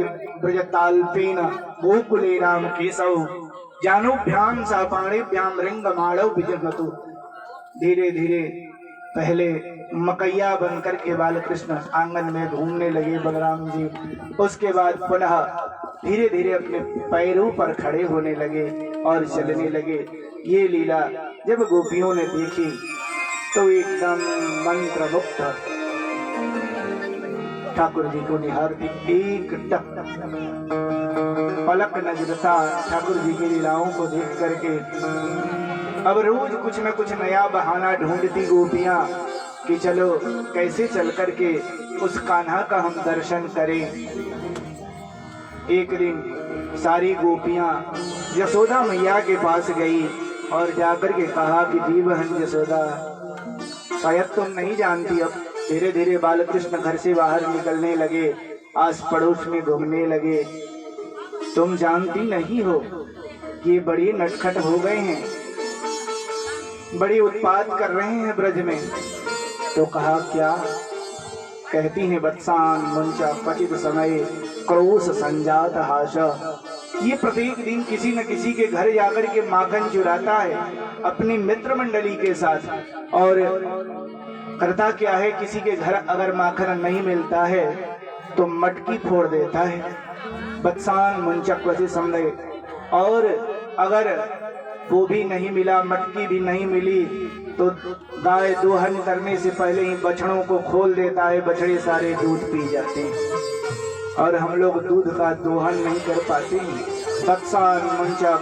ब्रजताल्पेन गोकुले राम केशव जानुभ्याम सापाणिभ्याम रिंग माड़व विजगतु। धीरे धीरे पहले मकैया बनकर के बालकृष्ण आंगन में घूमने लगे बलराम जी। उसके बाद पुनः धीरे धीरे अपने पैरों पर खड़े होने लगे और चलने लगे। ये लीला जब गोपियों ने देखी तो एकदम मंत्रमुग्ध ठाकुर जी को निहारती एक टक पलक नजरता ठाकुर जी की लीलाओं को देख करके अब रोज कुछ न कुछ नया बहाना ढूंढती गोपियां कि चलो कैसे चल करके उस कान्हा का हम दर्शन करें। एक दिन सारी गोपियां यशोदा मैया के पास गई और जाकर के कहा कि जी बहन यशोदा, शायद तुम नहीं जानती। अब धीरे धीरे बालकृष्ण घर से बाहर निकलने लगे, आस पड़ोस में घूमने लगे। तुम जानती नहीं हो कि ये बड़ी नटखट हो गए हैं, बड़ी उत्पात कर रहे हैं ब्रज में। तो कहा क्या? कहती हैं वत्सान मुंचा पचित समय क्रोश संजात हाश। ये प्रत्येक दिन किसी न किसी के घर जाकर के माखन चुराता है अपनी मित्र मंडली के साथ। और करता क्या है, किसी के घर अगर माखन नहीं मिलता है तो मटकी फोड़ देता है। वत्सान मुंचक पचित समय, और अगर वो भी नहीं मिला, मटकी भी नहीं मिली, तो गाय दोहन करने से पहले ही बछड़ों को खोल देता है। बछड़े सारे दूध पी जाते हैं और हम लोग दूध का दोहन नहीं कर पाते हैं। वत्सान मुंचक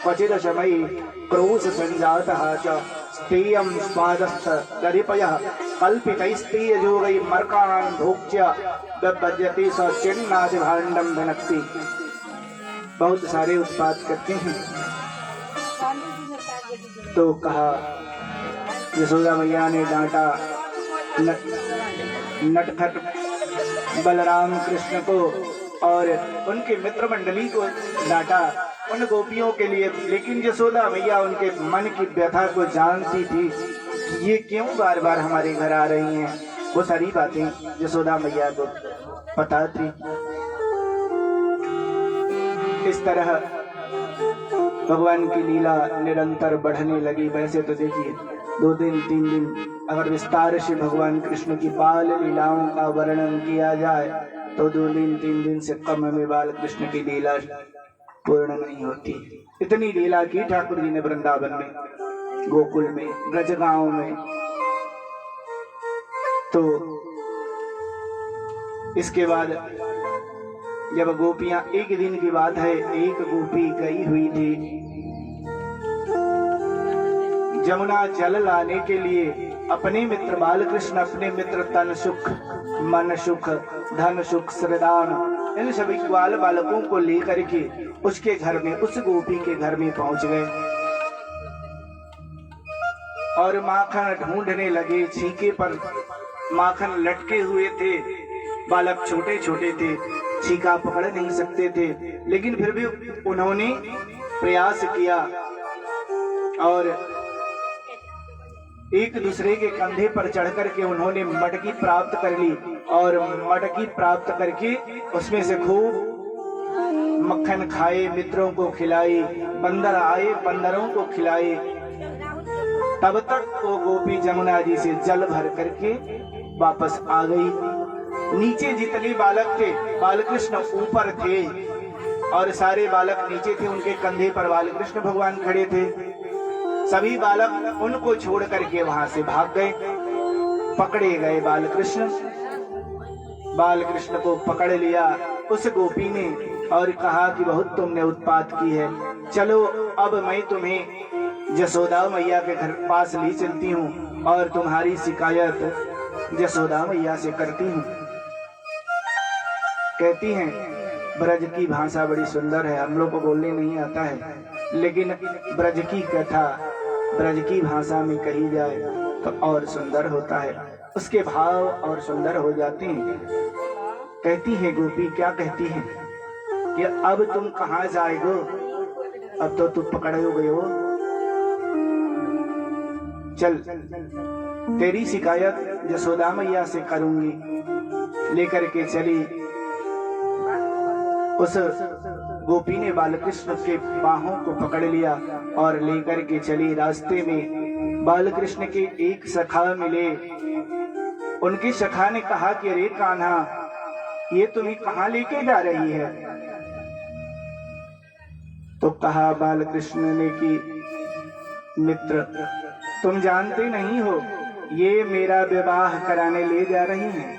क्वचिद शमयी क्रोश संजात हाच स्तेयं स्वादस्थ दरिपयः कल्पितैस्तेय जोगै मर्काणां भोक्ष्य बज्यते स चिन्नादि भाण्डं धनक्ति। बहुत सारे उत्पाद करते हैं। तो कहा, यशोदा मैया ने डांटा नटखट बलराम कृष्ण को और उनके मित्र मंडली को डांटा उन गोपियों के लिए, लेकिन यशोदा मैया उनके मन की व्यथा को जानती थी कि ये क्यों बार बार हमारे घर आ रही हैं। वो सारी बातें यशोदा मैया को पता थी। इस तरह भगवान की लीला निरंतर बढ़ने लगी। वैसे तो देखिए 2 दिन 3 दिन अगर विस्तार से भगवान कृष्ण की बाल लीलाओं का वर्णन किया जाए तो 2 दिन 3 दिन से कम में बाल कृष्ण की लीला पूर्ण नहीं होती। इतनी लीला की ठाकुर जी ने वृंदावन में, गोकुल में, ब्रजगांव में। तो इसके बाद जब गोपियां, एक दिन की बात है, एक गोपी गई हुई थी जमुना जल लाने के लिए। अपने मित्र बालकृष्ण, अपने मित्र तन सुख, मन सुख, धन सुख, श्रदान, इन सभी ग्वाल बालकों को लेकर के उसके घर में, उस गोपी के घर में पहुंच गए और माखन ढूंढने लगे। छीके पर माखन लटके हुए थे। बालक छोटे छोटे थे, छीका पकड़ नहीं सकते थे, लेकिन फिर भी उन्होंने प्रयास किया और एक दूसरे के कंधे पर चढ़ करके उन्होंने मटकी प्राप्त कर ली और मटकी प्राप्त करके उसमें से खूब मक्खन खाए, मित्रों को खिलाई, बंदर आए बंदरों को खिलाए। तब तक वो गोपी जमुना जी से जल भर करके वापस आ गई। नीचे जितने बालक थे, बालकृष्ण ऊपर थे और सारे बालक नीचे थे। उनके कंधे पर बालकृष्ण भगवान खड़े थे। सभी बालक उनको छोड़ करके वहां से भाग गए। पकड़े गए बालकृष्ण। बालकृष्ण को पकड़ लिया उस गोपी ने और कहा कि बहुत तुमने उत्पात की है, चलो अब मैं तुम्हें यशोदा मैया के घर पास ले चलती हूँ और तुम्हारी शिकायत यशोदा मैया से करती हूँ। कहती हैं ब्रज की भाषा बड़ी सुंदर है, हम लोग को बोलने नहीं आता है, लेकिन ब्रज की कथा ब्रज की भाषा में कही जाए तो और सुंदर होता है, उसके भाव और सुंदर हो जाते हैं। कहती है गोपी, क्या कहती है कि अब तुम कहाँ जाएगो, अब तो तुम पकड़े हो गए हो, चल तेरी शिकायत यशोदा मैया से करूंगी। लेकर के चली। उस गोपी ने बालकृष्ण के बाहों को पकड़ लिया और लेकर के चली। रास्ते में बालकृष्ण के एक सखा मिले। उनकी सखा ने कहा कि अरे कान्हा, ये तुम्हें कहाँ लेके जा रही है? तो कहा बालकृष्ण ने कि मित्र, तुम जानते नहीं हो, ये मेरा विवाह कराने ले जा रही हैं,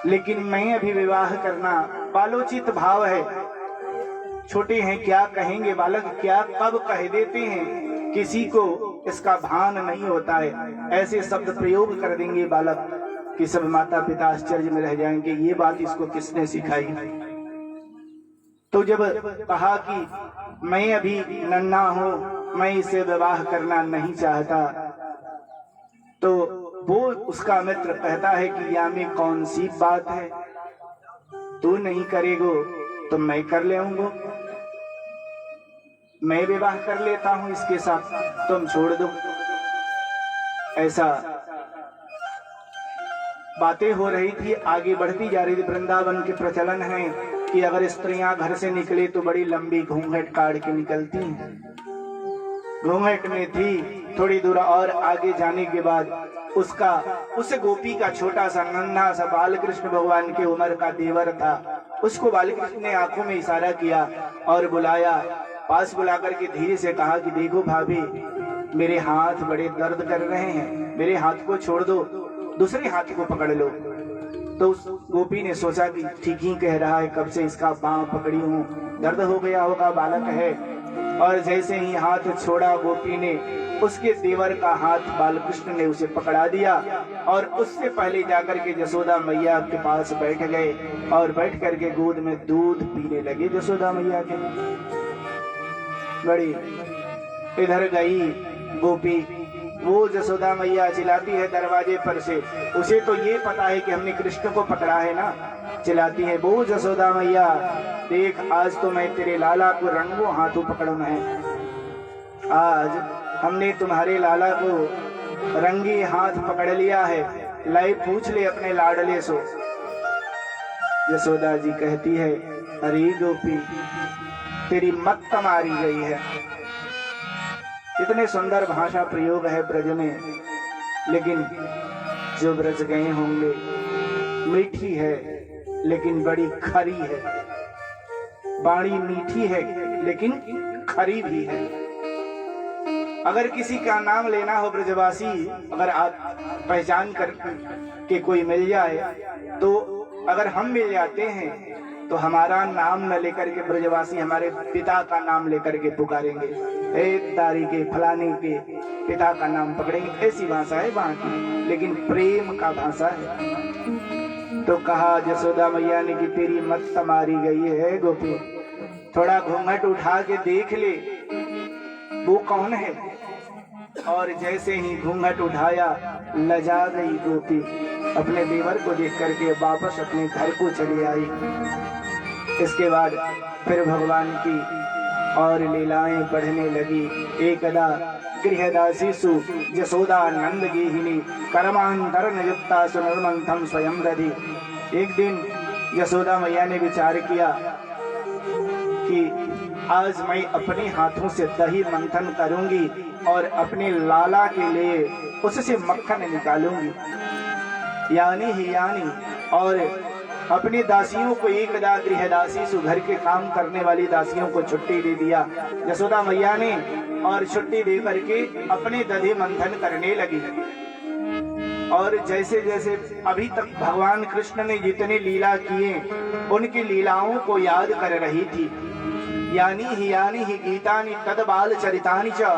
लेकिन मैं अभी विवाह करना बालोचित भाव है। छोटे हैं, क्या कहेंगे बालक, क्या कब कह देते हैं, किसी को इसका भान नहीं होता है। ऐसे शब्द प्रयोग कर देंगे बालक कि सब माता पिता आश्चर्य में रह जाएंगे, ये बात इसको किसने सिखाई। तो जब कहा कि मैं अभी नन्हा हूं, मैं इसे विवाह करना नहीं चाहता, तो वो उसका मित्र कहता है कि या में कौन सी बात है, तू नहीं करेगो तो मैं कर लेऊंगा, मैं विवाह कर लेता हूं इसके साथ, तुम छोड़ दो। ऐसा बातें हो रही थी, आगे बढ़ती जा रही थी। वृंदावन के प्रचलन है कि अगर स्त्रियां घर से निकले तो बड़ी लंबी घूंघट काट के निकलती हैं। घूंघट में थी। थोड़ी दूर और आगे जाने के बाद उस गोपी का छोटा सा नन्हा सा बालकृष्ण भगवान के उम्र का देवर था। उसको बालकृष्ण ने आंखों में इशारा किया और बुलाया, पास बुला करके धीरे से कहा कि देखो भाभी, मेरे हाथ बड़े दर्द कर रहे हैं, मेरे हाथ को छोड़ दो, दूसरे हाथ को पकड़ लो। तो उस गोपी ने सोचा कि ठीक ही कह रहा है, कब से इसका पांव पकड़ी हूँ, दर्द हो गया होगा, बालक है। और जैसे ही हाथ छोड़ा गोपी ने, उसके देवर का हाथ बालकृष्ण ने उसे पकड़ा दिया और उससे पहले जाकर के यशोदा मैया के पास बैठ गए और बैठ करके गोद में दूध पीने लगे यशोदा मैया के। बड़ी इधर गई गोपी, वो यशोदा मैया चिल्लाती है दरवाजे पर से, उसे तो ये पता है कि हमने कृष्ण को पकड़ा है ना, चिल्लाती है वो यशोदा मैया देख आज तो मैं तेरे लाला को रंगों हाथों पकड़ूं है, आज हमने तुम्हारे लाला को रंगी हाथ पकड़ लिया है, लाई पूछ ले अपने लाडले सो। यशोदा जी कहती है अरे गोपी तेरी मत मारी गई है। इतने सुंदर भाषा प्रयोग है ब्रज में, लेकिन जो ब्रज गए होंगे मीठी है लेकिन बड़ी खरी है, बाणी मीठी है लेकिन खरी भी है। अगर किसी का नाम लेना हो ब्रजवासी, अगर आप पहचान कर के कोई मिल जाए तो अगर हम मिल जाते हैं तो हमारा नाम न लेकर के ब्रजवासी हमारे पिता का नाम लेकर के पुकारेंगे, तारी के फलाने के पिता का नाम पकड़ेंगे। ऐसी भाषा है वहां की, लेकिन प्रेम का भाषा है। तो कहा यशोदा मैया ने कि तेरी मत मारी गई है गोपी, थोड़ा घूंघट उठा के देख ले वो कौन है। और जैसे ही घूंघट उठाया लजा गई गोपी, अपने देवर को देख करके वापस अपने घर को चली आई। इसके बाद फिर भगवान की और लीलाएं बढ़ने लगी। एकदा गृहदासीसु यशोदा नंद गेहिनी कर्मांतरण युक्ता सुनिर्मंथम स्वयं दधि। एक दिन यशोदा मैया ने विचार किया कि आज मैं अपने हाथों से दही मंथन करूंगी और अपने लाला के लिए उससे मक्खन निकालूंगी, यानी और अपनी दासियों को एकदा गृहदासीसु घर के काम करने वाली दासियों को छुट्टी दे दिया यशोदा मैया ने, और छुट्टी दे करके अपने दही मंथन करने लगी। और जैसे जैसे अभी तक भगवान कृष्ण ने जितने लीला किए उनकी लीलाओं को याद कर रही थी। यानी ही गीतानि तद बाल चरितानि च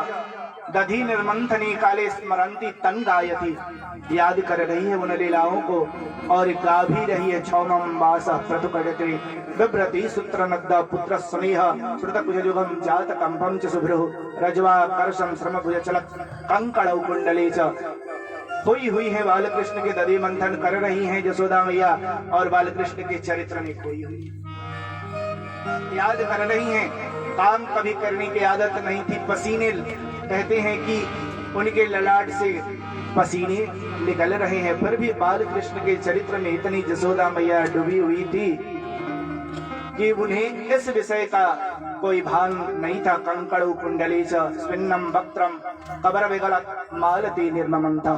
दधि निर्मंथनी काले स्मरंती तन गायती। याद कर रही है उन लीलाओं को और गा भी रही है। क्षौमं वास प्रतुकटते बिभ्रति सूत्र नद्दा पुत्र स्नेह श्रुतकुजयुगम जात कंपम च सुभ्रुः रजवा कर्षम श्रम भुज चलत कंकणौ कुंडले च। हुई है बालकृष्ण के दधि मंथन कर रही हैं यशोदा मैया, और बालकृष्ण के चरित्र में खोई हुई याद कर रही हैं। काम कभी करने की आदत नहीं थी, पसीने कहते हैं कि उनके ललाट से पसीने निकल रहे हैं, फिर भी बालकृष्ण के चरित्र में इतनी यशोदा मैया डूबी हुई थी कि उन्हें इस विषय का कोई भान नहीं था। कंकड़ु कुंडली स्पिन्नम वक्त्रम कबर विगलत मालती निर्ममं था,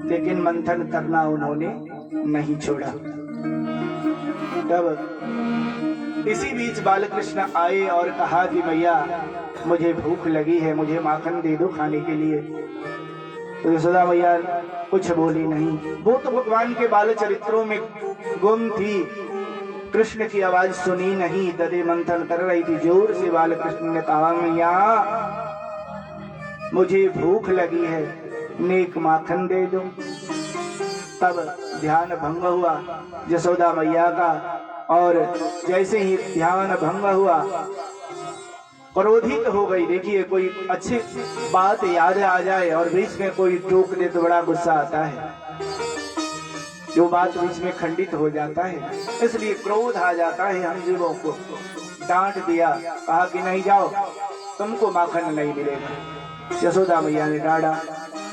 लेकिन मंथन करना उन्होंने नहीं छोड़ा। तब इसी बीच बालकृष्ण आए और कहा कि मैया मुझे भूख लगी है, मुझे माखन दे दो खाने के लिए। तो यशोदा मैया कुछ बोली नहीं, वो तो भगवान के बाल चरित्रों में गुम थी, कृष्ण की आवाज सुनी नहीं, दधि मंथन कर रही थी। जोर से बालकृष्ण ने कहा मैया मुझे भूख लगी है, नेक माखन दे दो। तब ध्यान भंग हुआ यशोदा मैया का, और जैसे ही ध्यान भंग हुआ क्रोधित हो गई। देखिए कोई अच्छी बात याद आ जाए और बीच में कोई टोक दे तो बड़ा गुस्सा आता है, जो बात बीच में खंडित हो जाता है, इसलिए क्रोध आ जाता है हम जीवों को। डांट दिया, कहा कि नहीं जाओ तुमको माखन नहीं मिलेगा। यशोदा मैया ने डांटा,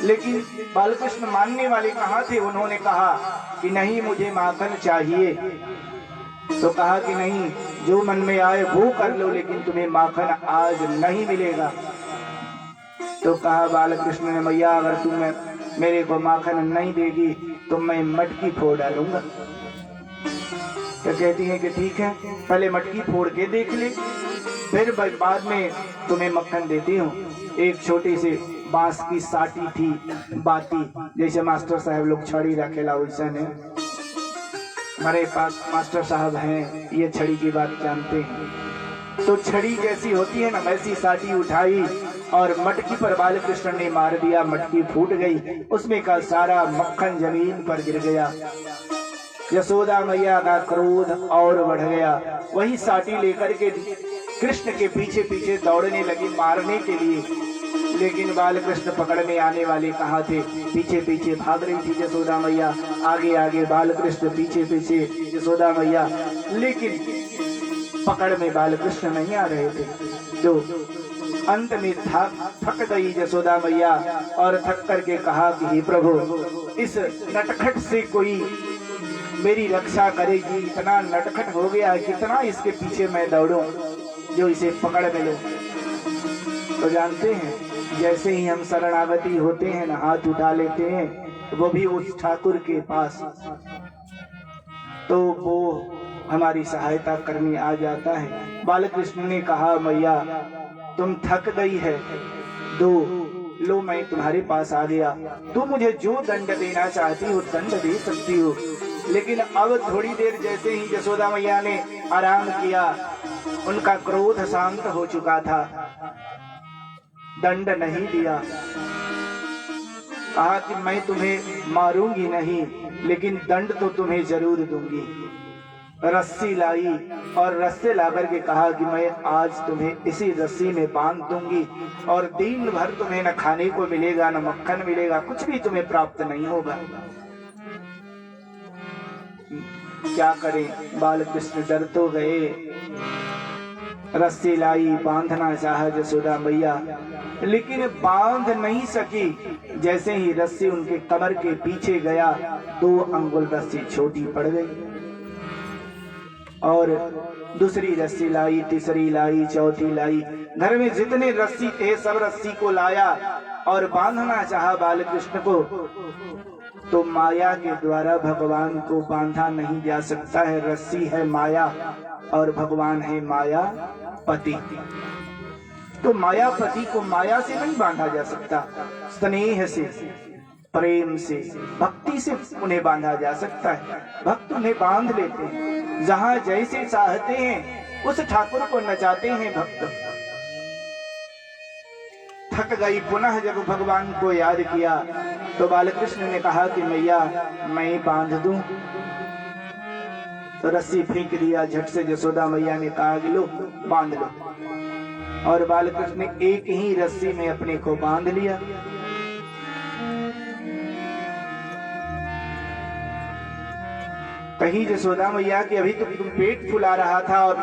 लेकिन बालकृष्ण मानने वाले कहाँ थे। उन्होंने कहा कि नहीं मुझे माखन चाहिए। तो कहा कि नहीं जो मन में आए वो कर लो, लेकिन तुम्हें माखन आज नहीं मिलेगा। तो कहा बालकृष्ण ने मैया अगर तुम मेरे को माखन नहीं देगी तो मैं मटकी फोड़ डालूंगा। तो कहती है कि ठीक है पहले मटकी फोड़ के देख ले, फिर बाद में तुम्हें मक्खन देती हूँ। एक छोटी सी बांस की साटी थी, बाती, जैसे मास्टर साहब लोग छड़ी रखेला वैसा ने हमारे पास मास्टर साहब हैं, ये छड़ी की बात जानते हैं। तो छड़ी जैसी होती है ना वैसी साटी उठाई और मटकी पर बालकृष्ण ने मार दिया, मटकी फूट गई, उसमें का सारा मक्खन जमीन पर गिर गया। यशोदा मैया का क्रोध और बढ़ गया। वही साटी लेकर के कृष्ण के पीछे पीछे दौड़ने लगी मारने के लिए, लेकिन बाल कृष्ण पकड़ में आने वाले कहाँ थे। पीछे पीछे भाग रही थी यशोदा मैया, आगे आगे बाल कृष्ण, पीछे पीछे यशोदा मैया, लेकिन पकड़ में बाल कृष्ण नहीं आ रहे थे। तो अंत में थक गई यशोदा मैया और थक करके कहा कि हे प्रभु, इस नटखट से कोई मेरी रक्षा करेगी। इतना नटखट हो गया, कितना इसके पीछे मैं दौड़ूं जो इसे पकड़ में लो। तो जानते हैं, जैसे ही हम शरणागति होते हैं ना, हाथ उठा लेते हैं, वो भी उस ठाकुर के पास, तो वो हमारी सहायता करने आ जाता है। बालकृष्ण ने कहा, मैया तुम थक गई है, दो लो मैं तुम्हारे पास आ गया। तुम मुझे जो दंड देना चाहती हो दंड दे सकती हो। लेकिन अब थोड़ी देर जैसे ही यशोदा मैया ने आराम किया, उनका क्रोध शांत हो चुका था, दंड नहीं दिया। कहा कि मैं तुम्हें मारूंगी नहीं, लेकिन दंड तो तुम्हें जरूर दूंगी। रस्सी लाई और रस्से ला करके कहा कि मैं आज तुम्हें इसी रस्सी में बांध दूंगी और दिन भर तुम्हें न खाने को मिलेगा, न मक्खन मिलेगा, कुछ भी तुम्हें प्राप्त नहीं होगा। क्या करें, बालकृष्ण डर तो गए। रस्सी लाई, बांधना चाहा यशोदा मैया, लेकिन बांध नहीं सकी। जैसे ही रस्सी उनके कमर के पीछे गया, 2 अंगुल रस्सी छोटी पड़ गई और दूसरी रस्सी लाई, तीसरी लाई, चौथी लाई। घर में जितने रस्सी थे सब रस्सी को लाया और बांधना चाहा बालकृष्ण को। तो माया के द्वारा भगवान को बांधा नहीं जा सकता है। रस्सी है माया और भगवान है माया पति। तो मायापति को माया से नहीं बांधा जा सकता, स्नेह से, प्रेम से, भक्ति से उन्हें बांधा जा सकता है। भक्त उन्हें बांध लेते हैं, जहाँ जैसे चाहते हैं उस ठाकुर को नचाते हैं भक्त। थक गई, पुनः जब भगवान को याद किया तो बालकृष्ण ने कहा कि मैया मैं बांध दूं। तो रस्सी फेंक दिया झट से। यशोदा मैया ने कहा कि लो बांध लो, और बालकृष्ण ने एक ही रस्सी में अपने को बांध लिया। कहीं यशोदा मैया कि अभी तो तुम पेट फुला रहा था और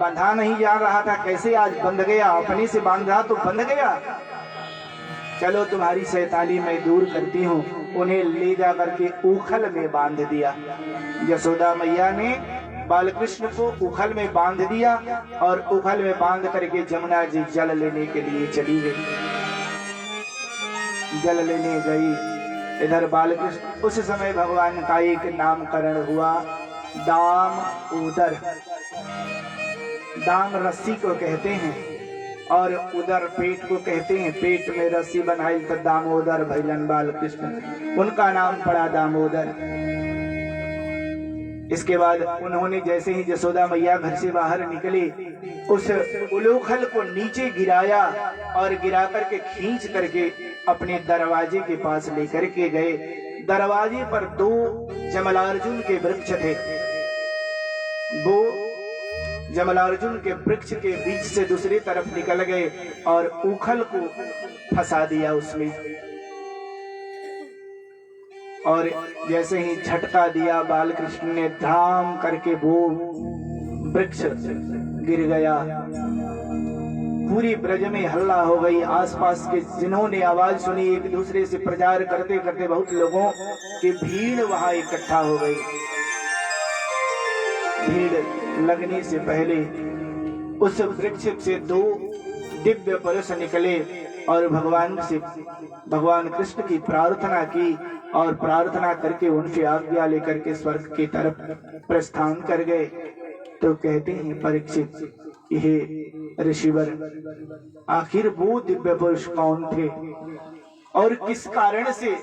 बंधा नहीं जा रहा था, कैसे आज बंध गया? अपने से बांध रहा तो बंध गया। चलो तुम्हारी शैतानी मैं दूर करती हूँ। उन्हें ले जा करके उखल में बांध दिया। यशोदा मैया ने बालकृष्ण को उखल में बांध दिया और उखल में बांध करके जमुना जी जल लेने के लिए चली गई। जल लेने गई, इधर बालकृष्ण, उस समय भगवान का एक नामकरण हुआ, दामोदर। दाम रस्सी को कहते हैं और उदर पेट को कहते हैं। पेट में रस्सी बनाई तो दामोदर भैलन बालकृष्ण, उनका नाम पड़ा दामोदर। इसके बाद उन्होंने जैसे ही यशोदा मैया घर से बाहर निकले, उस उलोखल को नीचे गिराया और गिरा करके खींच करके अपने दरवाजे के पास लेकर के गए। दरवाजे पर 2 जमलार्जुन के वृक्ष थे। वो जमलार्जुन के वृक्ष के बीच से दूसरी तरफ निकल गए और उखल को फंसा दिया उसमें। और जैसे ही झटका दिया बालकृष्ण ने, धाम करके वो वृक्ष गिर गया। पूरी ब्रज में हल्ला हो गई। आसपास के जिन्होंने आवाज सुनी, एक दूसरे से प्रचार करते करते बहुत लोगों की भीड़ वहां इकट्ठा हो गई। भीड़ लगने से पहले उस वृक्ष से 2 दिव्य पुरुष निकले और भगवान कृष्ण की प्रार्थना की और प्रार्थना करके उनसे आज्ञा लेकर के स्वर्ग की तरफ प्रस्थान कर गए। तो कहते हैं परीक्षित, हे ऋषिवर, आखिर वो दिव्य पुरुष कौन थे और किस कारण से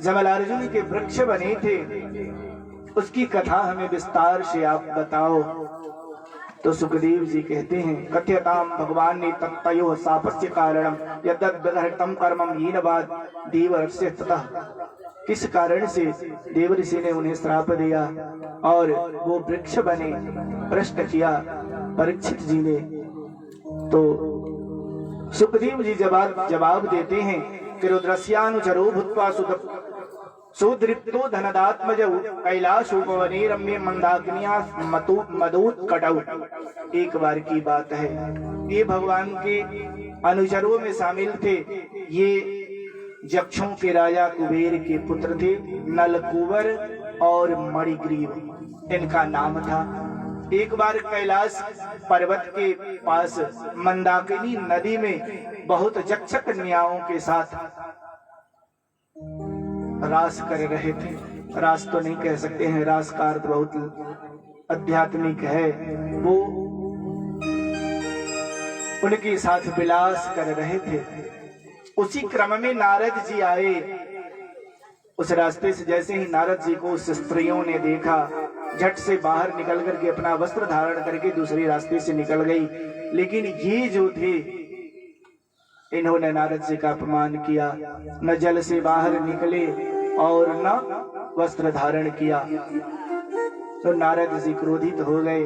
जमलार्जुन के वृक्ष बने थे, उसकी कथा हमें विस्तार से आप बताओ। तो सुखदेव जी कहते हैं, कथ्यताम भगवान ने तत्तयो शापस्य कारणम यद्दग्धम कर्मम हीनवाद देवर्षि ततः। किस कारण से देवर्षि ने उन्हें श्राप दिया और वो वृक्ष बने। प्रश्न किया परीक्षित जी ने तो सुखदेव जी जवाब देते हैं कि रुद्रस्यानुचरो भूत्वा सुदृप्तो धनदात्मजौ कैलाश उपवने रम्य मंदाकिनिया मदोत्कटौ। एक बार की बात है, ये भगवान के अनुचरों में शामिल थे। ये यक्षों के राजा कुबेर के पुत्र थे, नलकुबर और मणिग्रीव इनका नाम था। एक बार कैलाश पर्वत के पास मंदाकिनी नदी में बहुत यक्ष कन्याओं के साथ रास कर रहे थे। रास तो नहीं कह सकते हैं, रास का अर्थ बहुत आध्यात्मिक है। वो उनके साथ विलास कर रहे थे। उसी क्रम में नारद जी आए। उस रास्ते से जैसे ही नारद जी को उस स्त्रियों ने देखा, झट से बाहर निकल करके अपना वस्त्र धारण करके दूसरे रास्ते से निकल गई। लेकिन ये जो थे, इन्होंने नारद जी का अपमान किया, न जल से बाहर निकले और न वस्त्र धारण किया। तो नारद जी क्रोधित हो गए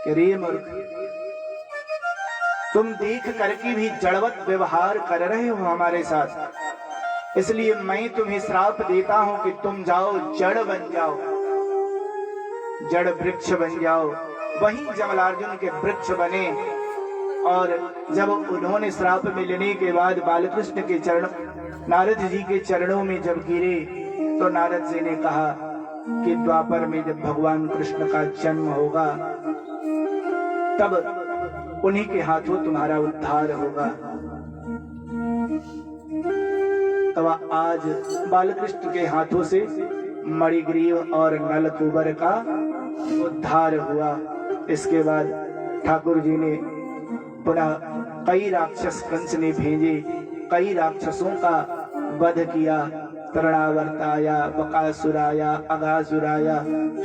कि रे मूर्ख, तुम देख करके भी जड़वत व्यवहार कर रहे हो हमारे साथ, इसलिए मैं तुम्हें श्राप देता हूं कि तुम जाओ जड़ बन जाओ, जड़ वृक्ष बन जाओ। वहीं जमलार्जुन के वृक्ष बने। और जब उन्होंने श्राप मिलने के बाद बालकृष्ण के चरण, नारद जी के चरणों में जब गिरे, तो नारद जी ने कहा कि द्वापर में जब भगवान कृष्ण का जन्म होगा, तब उन्हीं के हाथों तुम्हारा उद्धार होगा। तब आज बालकृष्ण के हाथों से मणिग्रीव और नलकुबर का उद्धार हुआ। इसके बाद ठाकुर जी ने पुनः कई राक्षस कंस ने भेजे, कई राक्षसों का वध किया। तृणावर्ताया, बकासुराया, अगासुराया,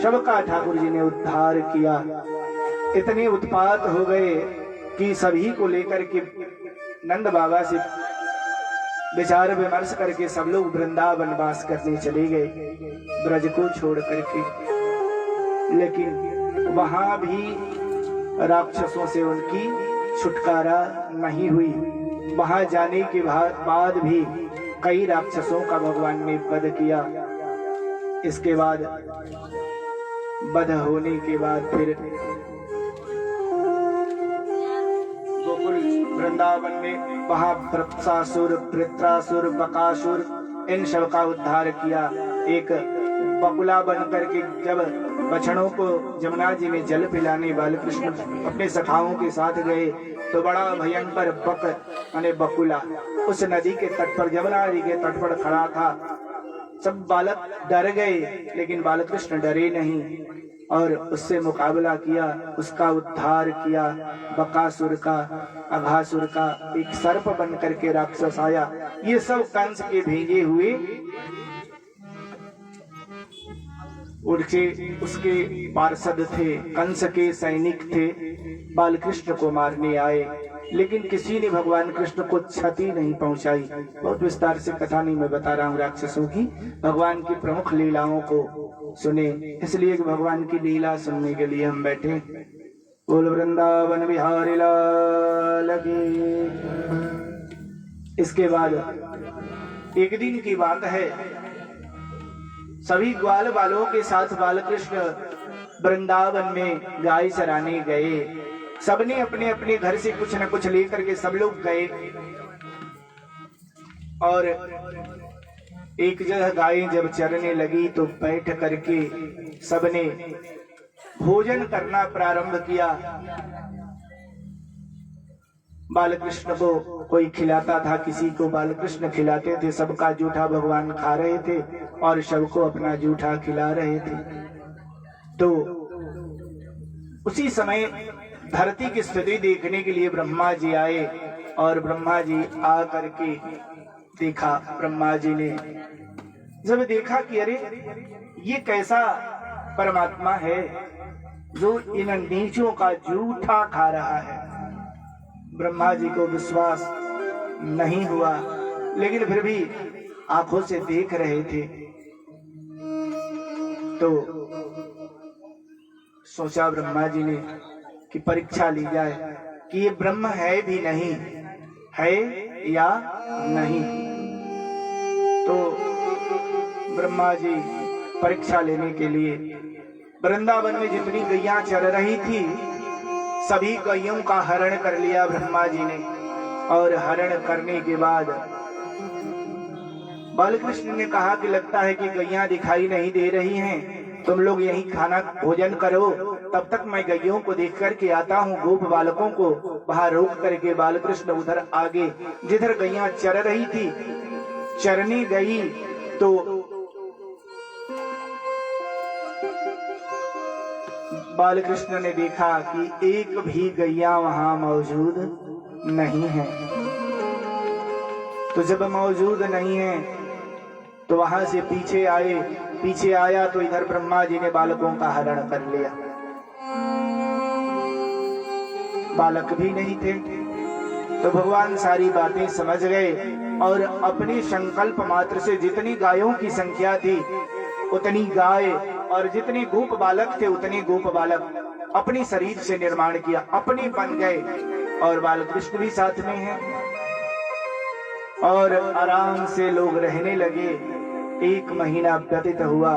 सबका ठाकुर जी ने उद्धार किया। इतने उत्पात हो गए कि सभी को लेकर के नंद बाबा से विचार विमर्श करके सब लोग वृंदावन वास करने चले गए, ब्रज को छोड़ करके। लेकिन वहां भी राक्षसों से उनकी छुटकारा नहीं हुई। वहां जाने के बाद भी कई राक्षसों का भगवान ने वध किया। इसके बाद वध होने के बाद फिर गोकुल वृंदावन में वहां प्रप्सासुर, वृत्रासुर, बकासुर, इन सब का उद्धार किया। एक बकुला बन करके जब बछड़ों को जमुना जी में जल पिलाने बालकृष्ण अपने सखाओं के साथ गए, तो बड़ा भयंकर माने बकुला उस नदी के तट पर, जमुना नदी के तट पर खड़ा था। सब बालक डर गए, लेकिन बालकृष्ण डरे नहीं और उससे मुकाबला किया, उसका उद्धार किया। बकासुर का, अघासुर का एक सर्प बन करके राक्षस आया। ये सब कंस के भेजे हुए उसके पार्षद थे, कंस के सैनिक थे, बालकृष्ण को मारने आए। लेकिन किसी ने भगवान कृष्ण को क्षति नहीं पहुंचाई। बहुत विस्तार से कथा नहीं मैं बता रहा हूँ राक्षसों की, भगवान की प्रमुख लीलाओं को सुने, इसलिए कि भगवान की लीला सुनने के लिए हम बैठे। बोल वृंदावन बिहारी लाल की। इसके बाद एक दिन की बात है, सभी ग्वाल बालों के साथ बालकृष्ण वृंदावन में गाय चराने गए। सबने अपने अपने घर से कुछ न कुछ लेकर के सब लोग गए और एक जगह गाय जब चरने लगी तो बैठ करके सबने भोजन करना प्रारंभ किया। बालकृष्ण को कोई खिलाता था, किसी को बालकृष्ण खिलाते थे। सबका जूठा भगवान खा रहे थे और सबको अपना जूठा खिला रहे थे। तो उसी समय धरती की स्थिति देखने के लिए ब्रह्मा जी आए और ब्रह्मा जी आ करके देखा। ब्रह्मा जी ने जब देखा कि अरे ये कैसा परमात्मा है जो इन नीचों का जूठा खा रहा है। ब्रह्मा जी को विश्वास नहीं हुआ, लेकिन फिर भी आंखों से देख रहे थे। तो सोचा ब्रह्मा जी ने कि परीक्षा ली जाए। कि ये ब्रह्म है भी नहीं, है या नहीं। तो ब्रह्मा जी परीक्षा लेने के लिए वृंदावन में जितनी गैया चर रही थी सभी गैयों का हरण कर लिया ब्रह्मा जी ने। और हरण करने के बाद बालकृष्ण ने कहा कि लगता है कि गैया दिखाई नहीं दे रही हैं, तुम लोग यहीं खाना भोजन करो, तब तक मैं गैयों को देख करके आता हूँ। गोप बालकों को बाहर रोक करके बालकृष्ण उधर आगे जिधर गैया चर रही थी चरने गई तो बालकृष्ण ने देखा कि एक भी गैया वहां मौजूद नहीं है। तो जब मौजूद नहीं है तो वहां से पीछे आया तो इधर ब्रह्मा जी ने बालकों का हरण कर लिया। बालक भी नहीं थे। तो भगवान सारी बातें समझ गए और अपने संकल्प मात्र से जितनी गायों की संख्या थी उतनी गाय और जितने गोप बालक थे उतने गोप बालक अपने शरीर से निर्माण किया, अपने बन गए। और बालकृष्ण भी साथ में हैं और आराम से लोग रहने लगे। 1 महीना व्यतीत हुआ।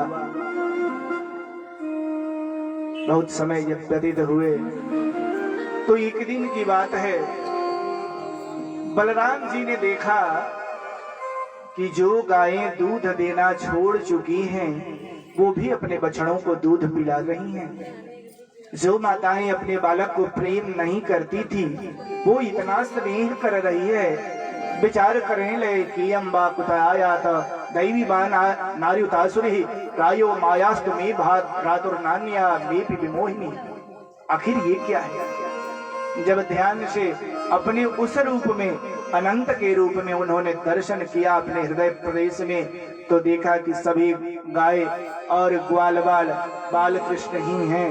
बहुत समय जब व्यतीत हुए तो एक दिन की बात है, बलराम जी ने देखा कि जो गायें दूध देना छोड़ चुकी हैं वो भी अपने बछड़ों को दूध पिला रही हैं। जो माताएं अपने बालक को प्रेम नहीं करती थी वो इतना स्नेह कर रही है। विचार करने लगे कि अम्बा कुताया था दैवी बान नार्युतासुरी प्रायो मायास्तु में भात रातुर नान्या मेपि विमोहिनी। आखिर ये क्या है? जब ध्यान से अपने उस रूप में अनंत के रूप में उन्होंने दर्शन किया अपने हृदय प्रदेश में तो देखा कि सभी गाय और ग्वाल बाल बालकृष्ण ही हैं।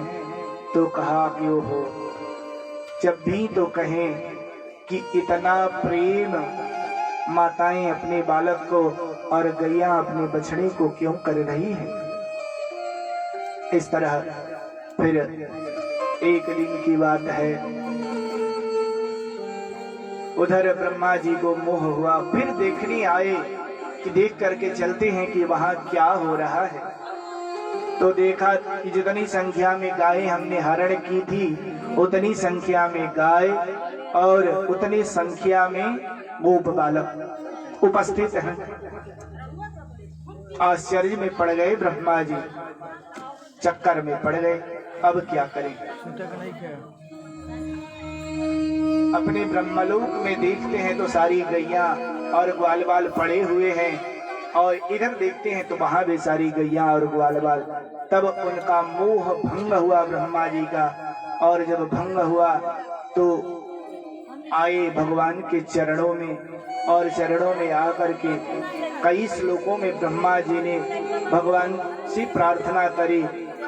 तो कहा कि ओहो, जब भी तो कहें कि इतना प्रेम माताएं अपने बालक को और गैया अपने बछड़े को क्यों कर रही है। इस तरह फिर एक दिन की बात है, उधर ब्रह्मा जी को मोह हुआ, फिर देखने आए कि देख करके चलते हैं कि वहां क्या हो रहा है। तो देखा कि जितनी संख्या में गाय हमने हरण की थी उतनी संख्या में गाय और उतनी संख्या में गोप बालक उपस्थित हैं। आश्चर्य में पड़ गए ब्रह्मा जी, चक्कर में पड़ गए। अब क्या करें? अपने ब्रह्मलोक में देखते हैं तो सारी गैया और ग्वाल बाल पड़े हुए हैं और इधर देखते हैं तो वहां भी सारी गैया और ग्वाल बाल। तब उनका मोह भंग हुआ ब्रह्मा जी का, और जब भंग हुआ तो आए भगवान के चरणों में और चरणों में आकर के कई श्लोकों में ब्रह्मा जी ने भगवान से प्रार्थना करी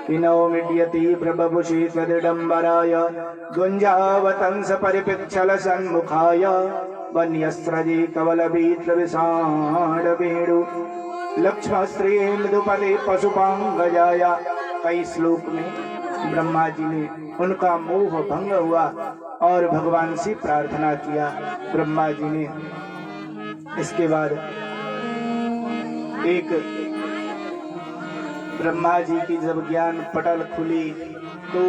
कि नौमिड्यति प्रभुषि तदिडंबराय गुंजावतंस परिपिच्छल सन्मुखाय वन्यस्त्रजे कवलभीत्र विषाण वेणु लक्ष्मस्त्री मृदुपदे पशुपांगजाया। कई श्लोक में ब्रह्मा जी ने उनका मोह भंग हुआ और भगवान से प्रार्थना किया ब्रह्मा जी ने। इसके बाद एक ब्रह्मा जी की जब ज्ञान पटल खुली तो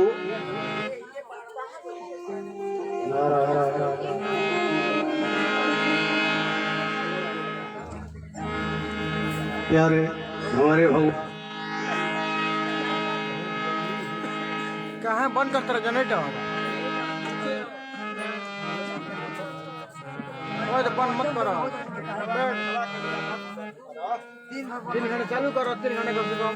प्यारे हमारे भगवान कहाँ बंद करता रहा जनरेटर? तो बंद मत करो, 3 घंटे चालू करो, 3 घंटे कम से कम।